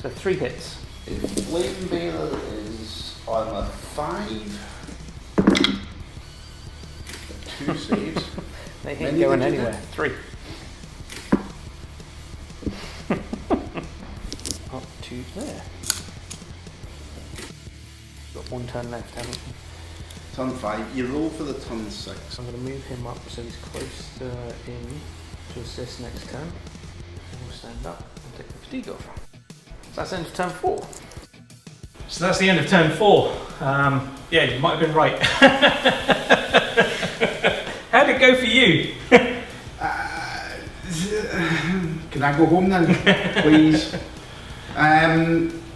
So 3 hits. His Flame Bearer is armor 5. 2 saves. They ain't going anywhere. 3. Up to there. Got 1 turn left, haven't we? Turn 5. You roll for the turn 6. I'm going to move him up so he's close in to assist next turn. And we'll stand up and take the fatigue off. So that's the end of turn 4. So that's the end of turn 4. Yeah, you might have been right. How'd it go for you? Can I go home then, please?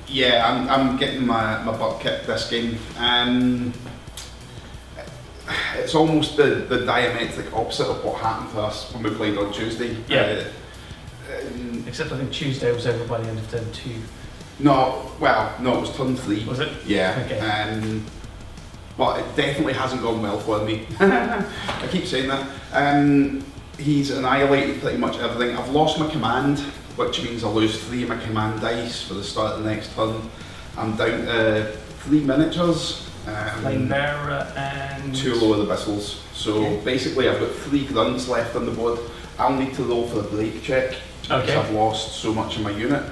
Yeah, I'm getting my butt kicked this game. It's almost the diametric opposite of what happened to us when we played on Tuesday. Yeah. Except I think Tuesday was over by the end of turn 2. No, it was turn 3. Was it? Yeah. Okay. But it definitely hasn't gone well for me. I keep saying that. He's annihilated pretty much everything. I've lost my command, which means I lose 3 of my command dice for the start of the next turn. I'm down to 3 miniatures. Flame Bearer and 2 lower Abyssals. So basically I've got 3 grunts left on the board. I'll need to roll for a break check because I've lost so much of my unit.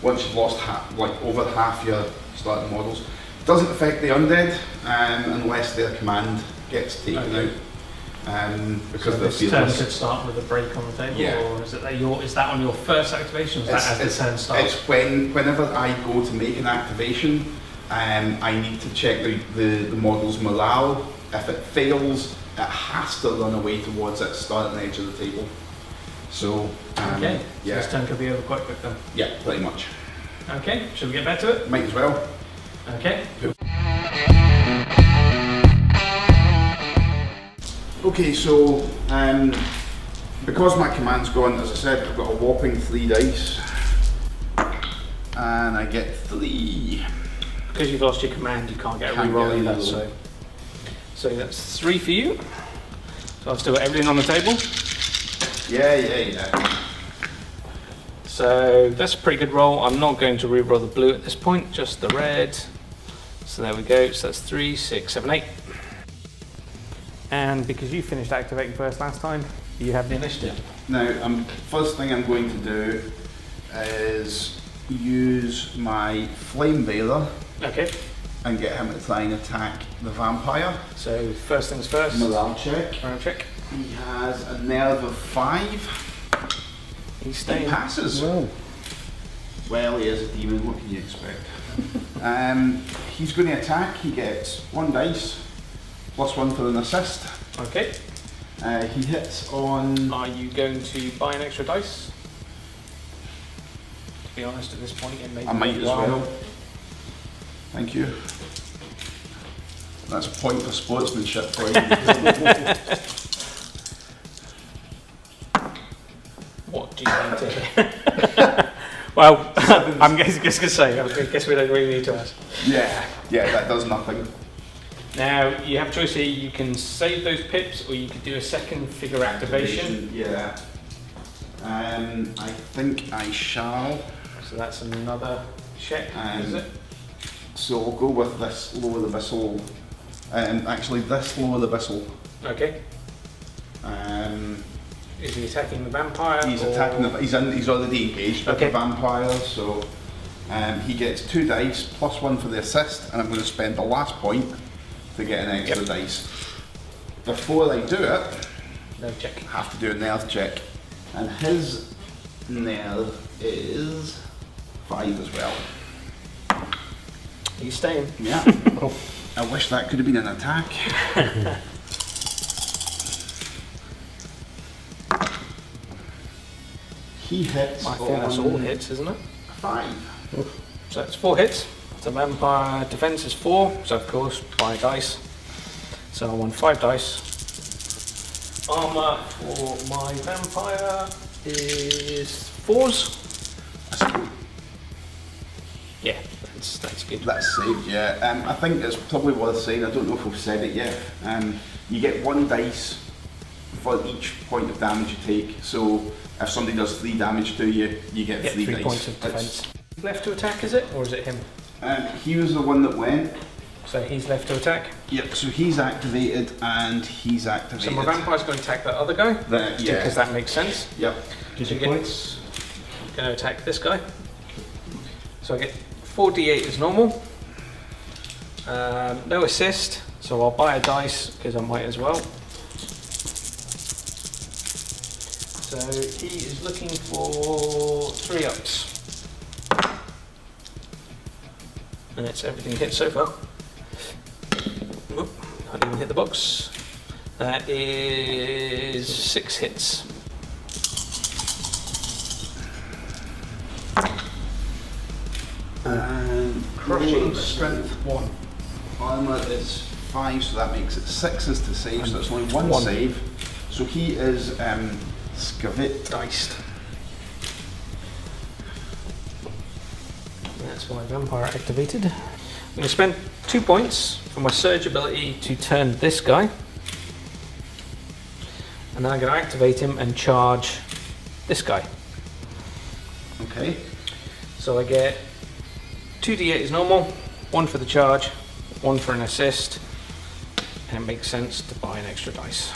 Once you've lost over half your starting models, it doesn't affect the undead unless their command gets taken out. Because so they're this turn fearless. could start with a break on the table, Yeah. or is that on your first activation, or is that as the turn starts? It's whenever I go to make an activation, I need to check the model's morale. If it fails, it has to run away towards its starting edge of the table. So, Okay, so yeah. this turn could be over quite quick then. Yeah, pretty much. Okay, should we get back to it? Might as well. Okay. Okay, so because my command's gone, as I said, I've got a whopping 3 dice, and I get 3. Because you've lost your command, you can't get a Can't reroll get a either. reroll. So that's 3 for you. So I've still got everything on the table. Yeah. So that's a pretty good roll. I'm not going to reroll the blue at this point, just the red. So there we go. So that's 3, 6, 7, 8. And because you finished activating first last time, you have the initiative. Now, first thing I'm going to do is use my Flame Bearer Okay. and get him to try and attack the vampire. So first things first. Morale check. Morale check. He has a nerve of 5. He's He staying. passes. Well, Well, he is a demon, what can you expect? He's going to attack, he gets 1 dice, +1 for an assist. Okay. He hits on... Are you going to buy an extra dice? To be honest, at this point, it may be I might as worthwhile. well. Thank you. That's a point for sportsmanship for you. What do you need to hear? Well, I'm just going to say, I guess we don't really need to ask. Yeah, that does nothing. Now, you have a choice here. You can save those pips, or you could do a second figure activation. Yeah. I think I shall. So that's another check, is it? So we'll go with this lower the Abyssal. Actually, this lower the Abyssal. Okay. Is he attacking the vampire? He's or- attacking he's already engaged with Okay. the vampire, so he gets 2 dice +1 for the assist, and I'm going to spend the last point to get an extra dice. Before I do it, No check. I have to do a nerve check, and his nerve is 5 as well. He's staying. Yeah. I wish that could have been an attack. He hits I think that's all hits, isn't it? 5. So that's 4 hits. The vampire defense is 4, so of course, buy dice. So I want 5 dice. Armor for my vampire is 4s. That's good. Yeah, that's good. That's saved, yeah. I think it's probably worth saying, I don't know if we've said it yet, you get 1 dice for each point of damage you take. So if somebody does 3 damage to you, you get 3 3 dice. points of defense. Left to attack, is it? Or is it him? He was the one that went. So he's left to attack. Yep, so he's activated and he's activated. So my vampire's going to attack that other guy. Yeah. Because that makes sense. Yep. did So you you point? get, going to attack this guy. So I get 4d8 as normal. No assist, so I'll buy a dice because I might as well. So he is looking for 3 ups. And it's everything hit so far. Oop, I didn't hit the box. That is 6 hits. And Crushing strength 1. armor is 5, so that makes it 6s to save, so it's only 1 1. save. So he is scavit. Diced. That's my vampire activated. I'm going to spend 2 points for my surge ability to turn this guy. And then I'm going to activate him and charge this guy. Okay. So I get 2d8 as normal, 1 for the charge, 1 for an assist, and it makes sense to buy an extra dice.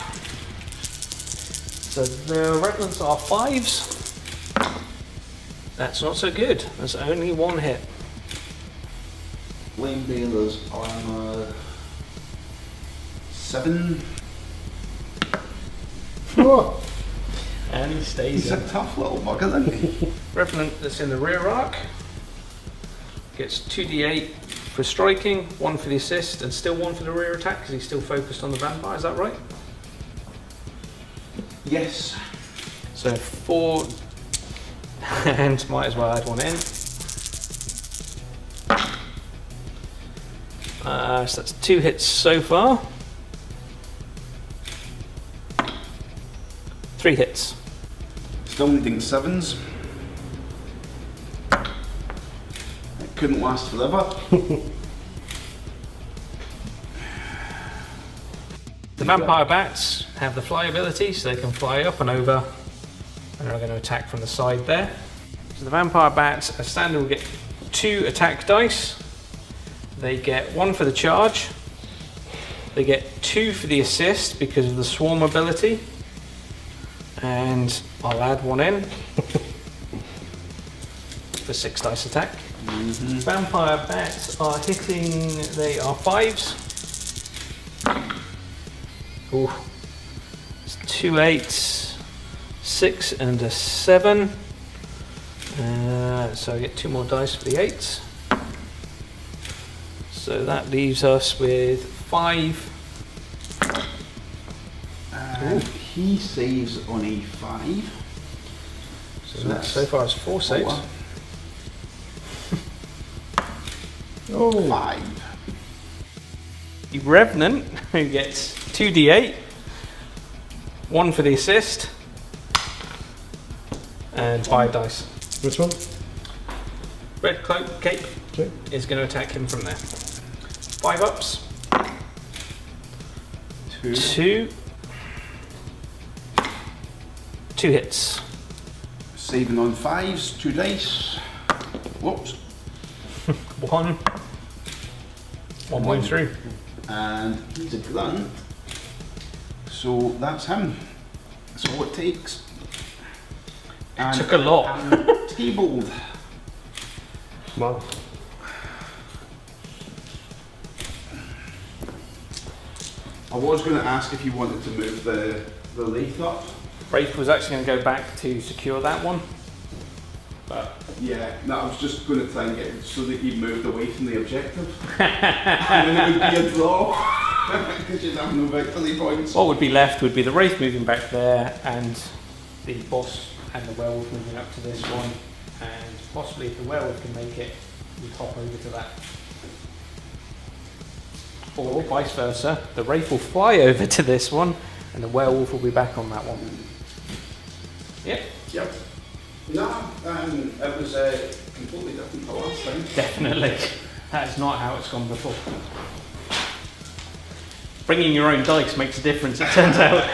So the revenants are 5s. That's not so good. That's only 1 hit. Flame Bearer's armor 7. Oh, And he stays He's in. a tough little bugger, isn't he? Revenant that's in the rear arc gets 2d8 for striking, 1 for the assist, and still 1 for the rear attack because he's still focused on the vampire. Is that right? Yes. So 4, and might as well add 1 in. So that's 2 hits so far. 3 hits. Still needing 7s. It couldn't last forever. The vampire bats have the fly ability, so they can fly up and over, and they're going to attack from the side there. So the vampire bats, as standard, will get 2 attack dice. They get 1 for the charge, They get 2 for the assist because of the swarm ability. And I'll add 1 in for 6 dice attack. Vampire bats are hitting, they are 5s. Ooh. It's 2 8s, 6 and a 7. So I get 2 more dice for the 8s. So that leaves us with 5. And he saves on a 5. So that's so far as 4 saves. Oh, 5. The Revenant, who gets 2d8, 1 for the assist, and 5 dice. Which one? Red Cloak Cape Okay. is going to attack him from there. 5 ups. 2 hits. Saving on 5s, 2 dice. Whoops. 1 1.3. And he's a grunt. So that's him. That's all it takes. And Took a lot. I'm tabled. Wow. I was going to ask if you wanted to move the lathe up. Wraith was actually going to go back to secure that one. But Yeah, no, I was just going to try and get it so that you moved away from the objective. And then it would be a draw. Because you'd have no victory points. what would be left would be the Wraith moving back there, and the boss and the werewolf moving up to this one. And possibly if the werewolf can make it, we hop over to that. Or vice versa, the Wraith will fly over to this one, and the werewolf will be back on that one. Yep, Yep. No, it was completely different the last time. definitely. That is not how it's gone before. Bringing your own dice makes a difference, it turns out.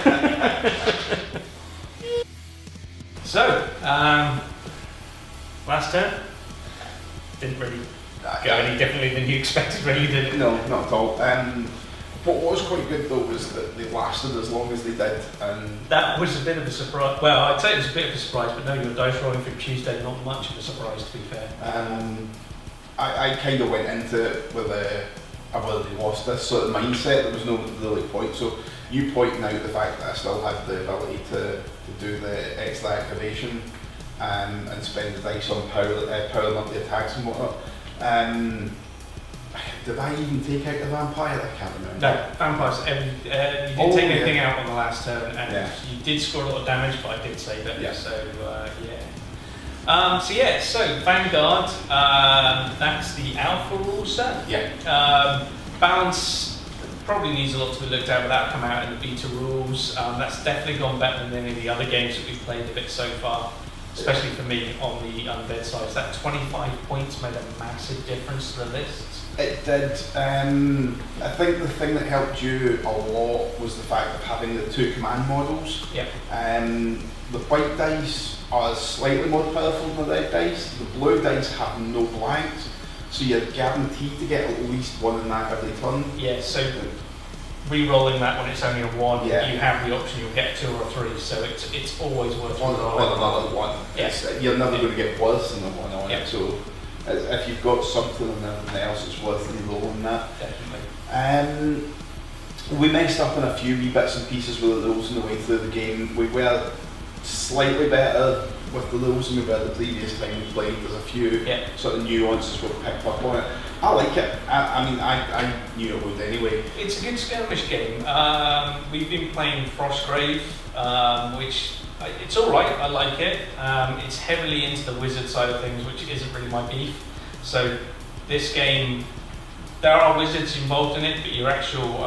So, last turn. Didn't really go any differently than you expected, really, did it? No, not at all. What was quite good though was that they lasted as long as they did, and That was a bit of a surprise. Well, I'd say it was a bit of a surprise, but no, your dice rolling from Tuesday, not much of a surprise, to be fair. I kind of went into it with I've already lost this sort of mindset. There was no really point. So you pointing out the fact that I still had the ability to do the extra activation and spend the dice on powering up the attacks and whatnot. Did I even take out the vampire? I can't remember. No, vampires. You didn't take anything out on the last turn, and you did score a lot of damage, but I did save it. Yeah. So so Vanguard. That's the alpha rule set. Yeah. Balance probably needs a lot to be looked at without coming out in the beta rules. That's definitely gone better than any of the other games that we've played a bit so far. Especially for me on the Undead side. So that 25 points made a massive difference to the lists. It did. I think the thing that helped you a lot was the fact of having the 2 command models. Yep. The white dice are slightly more powerful than the red dice. The blue dice have no blanks, so you're guaranteed to get at least 1 in that every turn. Yeah, so re-rolling that when it's only a 1, Yeah. you have the option, you'll get 2 or 3, so it's always worth Or another 1. Yeah. You're never going to get worse than the 1 on Yeah. it, so if you've got something and everything else, it's worth re-rolling that. Definitely. We messed up in a few wee bits and pieces with the rules on the way through the game. We were slightly better with the rules than we were the previous time we played. There's a few sort of nuances we've picked up on it. I like it. I mean, I knew it would anyway. It's a good skirmish game. We've been playing Frostgrave, which it's all right. I like it. It's heavily into the wizard side of things, which isn't really my beef. So this game, there are wizards involved in it, but your actual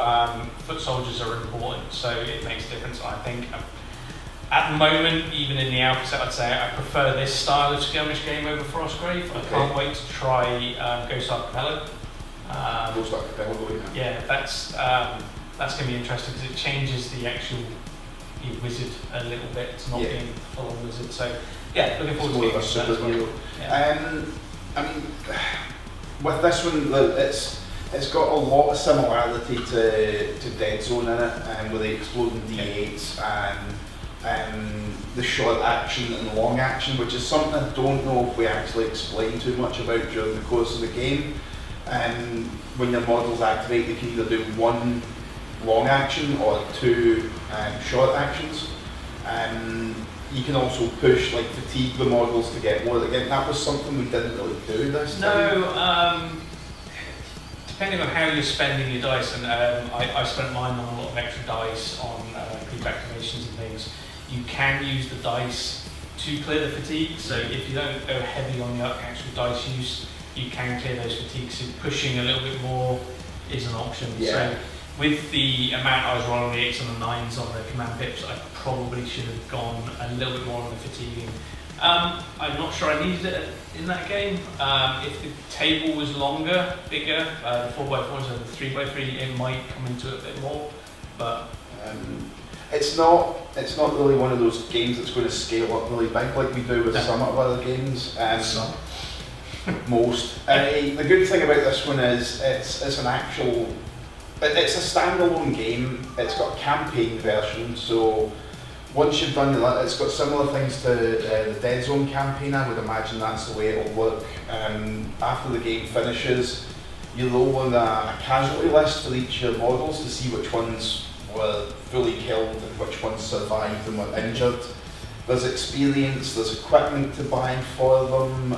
foot soldiers are important, so it makes a difference, I think. At the moment, even in the alpha set, I'd say I prefer this style of skirmish game over Frostgrave. I can't wait to try Ghost Archipelago. Ghost Archipelago, yeah, that's going to be interesting because it changes the actual wizard a little bit. It's not being full on wizard. So yeah, looking forward to more of a superhero. I mean, with this one, It's got a lot of similarity to Dead Zone in it, with the exploding D8s and the short action and long action, which is something I don't know if we actually explain too much about during the course of the game. When your models activate, they can either do one long action or two short actions. You can also push, like, fatigue the models to get more. Again, that was something we didn't really do this time. No, depending on how you're spending your dice, and I spent mine on a lot of extra dice on creep activations and things. You can use the dice to clear the fatigue, so if you don't go heavy on your actual dice use, you can clear those fatigues. So pushing a little bit more is an option. Yeah. So with the amount I was rolling the 8s and the 9s on the command pips, I probably should have gone a little bit more on the fatiguing. I'm not sure I needed it in that game. If the table was longer, bigger, the 4x4 instead of the 3x3, it might come into it a bit more. But it's not really one of those games that's going to scale up really big like we do with some of our other games. Most. The good thing about this one is it's a standalone game. It's got a campaign version, so once you've done that, it's got similar things to the Dead Zone campaign. I would imagine that's the way it'll work. After the game finishes, you roll on a casualty list for each of your models to see which ones were fully killed and which ones survived and were injured. There's experience, there's equipment to buy for them.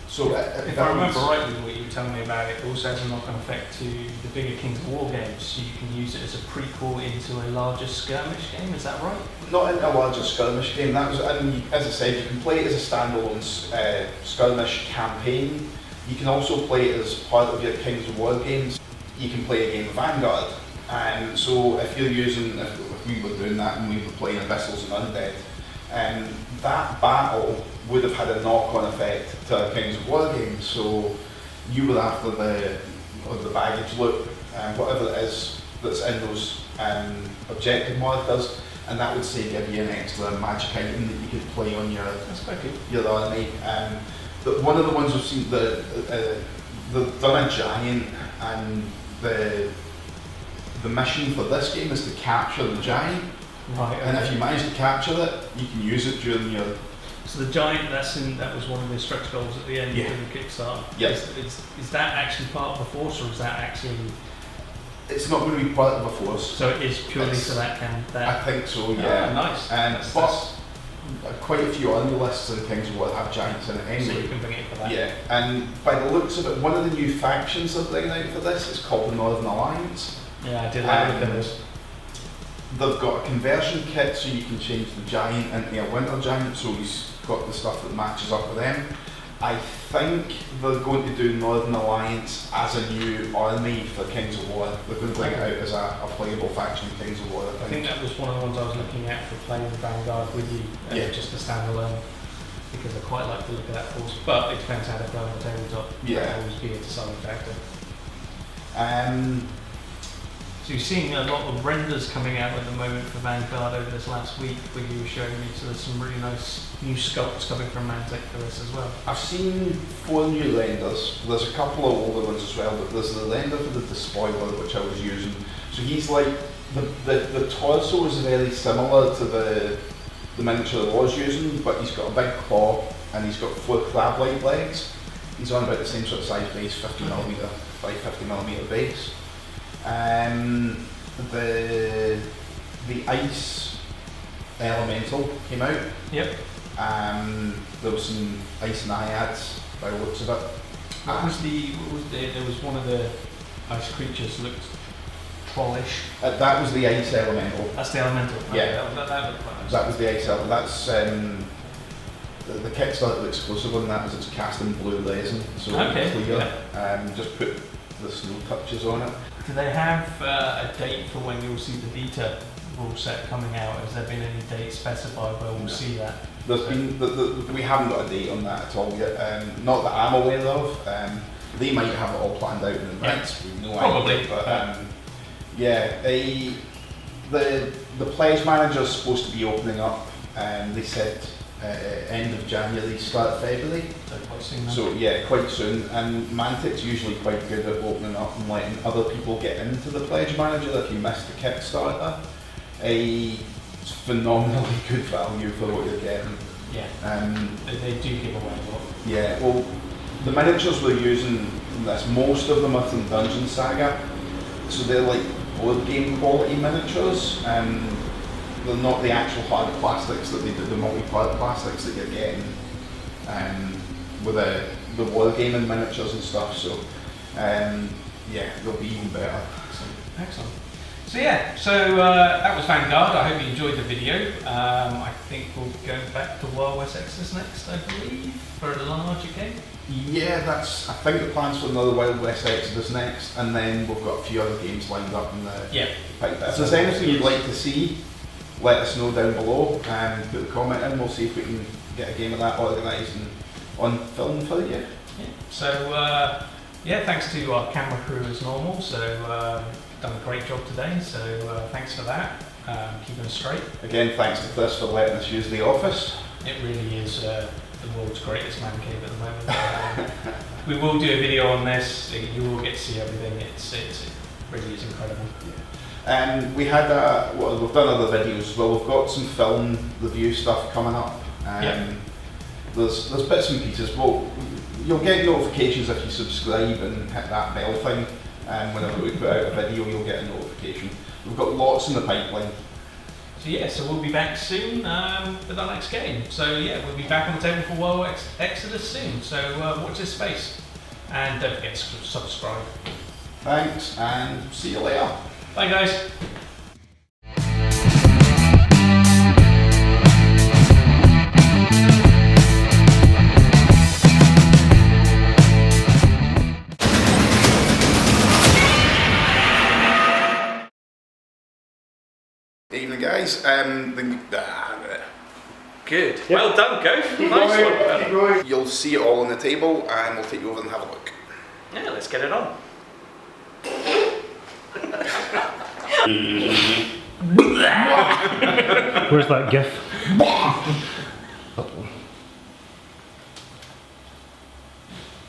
So if I remember rightly, what you were telling me about, it also has a knock-on effect to the bigger Kings of War games. So you can use it as a prequel into a larger Skirmish game. Is that right? Not in a larger Skirmish game. That was, as I said, you can play it as a standalone Skirmish campaign. You can also play it as part of your Kings of War games. You can play a game of Vanguard. So if you're using, if we were doing that and we were playing Abyssals and Undead, that battle would have had a knock-on effect to a Kings of War game. So you were after the baggage loop, whatever it is that's in those objective markers, and that would say give you an extra magic item that you could play on your army. But one of the ones we've seen, they've done a giant, and the mission for this game is to capture the giant. Right. And if you manage to capture it, you can use it during your. So the giant, that was one of the stretch goals at the end of the Kickstarter. Yes. Is that actually part of the force, or is that actually? It's not going to be part of the force. So it is purely for that I think so. Yeah. Oh, nice. But quite a few army lists in Kings of War have giants in it anyway. So you can bring it for that. Yeah. And by the looks of it, one of the new factions they're bringing out for this is called the Northern Alliance. Yeah, I did like look at this. They've got a conversion kit so you can change the giant into a winter giant, so he's got the stuff that matches up with them. I think they're going to do Northern Alliance as a new army for Kings of War. They're going to bring it out as a playable faction in Kings of War. I think that was one of the ones I was looking at for playing Vanguard with you, just a standalone, because I quite like the look of that force, but it depends how they go on the tabletop. Yeah. That will always be a deciding factor. So you're seeing a lot of renders coming out at the moment for Vanguard over this last week, where you were showing me, so there's some really nice new sculpts coming from Mantic for this as well. I've seen 4 new renders. There's a couple of older ones as well, but there's the render for the Despoiler, which I was using. So he's like, the torso is very similar to the miniature I was using, but he's got a big claw and he's got 4 crab-like legs. He's on about the same sort of size base, 50mm by 50mm base. The ice elemental came out. Yep. There was some ice naiads by the looks of it. There was one of the ice creatures looked trollish. That was the ice elemental. That's the elemental. Yeah. Okay, that looked quite nice. That was the ice elemental. That's the Kickstarter exclusive on that is it's cast in blue resin, so okay, clear. Yeah. Just put the snow touches on it. Do they have a date for when you'll see the beta rule set coming out? Has there been any date specified where we'll see that? We haven't got a date on that at all yet. Not that I'm aware of. They might have it all planned out in advance. Yeah. We've no Probably. idea. But the pledge manager is supposed to be opening up. They said end of January, start of February. Quite soon, then. So yeah, quite soon. And Mantic's usually quite good at opening up and letting other people get into the Pledge Manager if you missed the Kickstarter. It's phenomenally good value for what you're getting. Yeah. They do give away a lot. Yeah, well, the miniatures we're using, most of them are from Dungeon Saga, so they're like board game quality miniatures. They're not the actual hard plastics that they do, the multi-part plastics that you're getting with the wargaming miniatures and stuff. So yeah, they'll be even better. Excellent. So yeah, that was Vanguard. I hope you enjoyed the video. I think we'll go back to Wild West Exodus next, I believe, for a larger game. Yeah, I think the plans for another Wild West Exodus next, and then we've got a few other games lined up in the pipe. If there's anything you'd like to see, let us know down below and put a comment in. We'll see if we can get a game of that organised and on film for you. Yeah. So yeah, thanks to our camera crew as normal. So done a great job today. So thanks for that. Keeping us straight. Again, thanks to Chris for letting us use the office. It really is the world's greatest man cave at the moment. We will do a video on this. You will get to see everything. It really is incredible. Yeah. We had we've done other videos as well. We've got some film review stuff coming up. There's bits and pieces. Well, you'll get notifications if you subscribe and hit that bell thing. Whenever we put out a video, you'll get a notification. We've got lots in the pipeline. So yeah, so we'll be back soon with our next game. So yeah, we'll be back on the table for Wild Exodus soon. So watch this space, and don't forget to subscribe. Thanks, and see you later. Bye guys. Evening, guys. Good. Yep. Well done, Goph. Nice one. Keep going. You'll see it all on the table, and we'll take you over and have a look. Yeah, let's get it on. Where's that gif?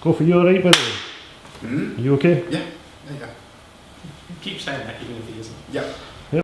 Go for you, alright, by the way? You okay? Yeah. Keep saying that even if he isn't. Yeah.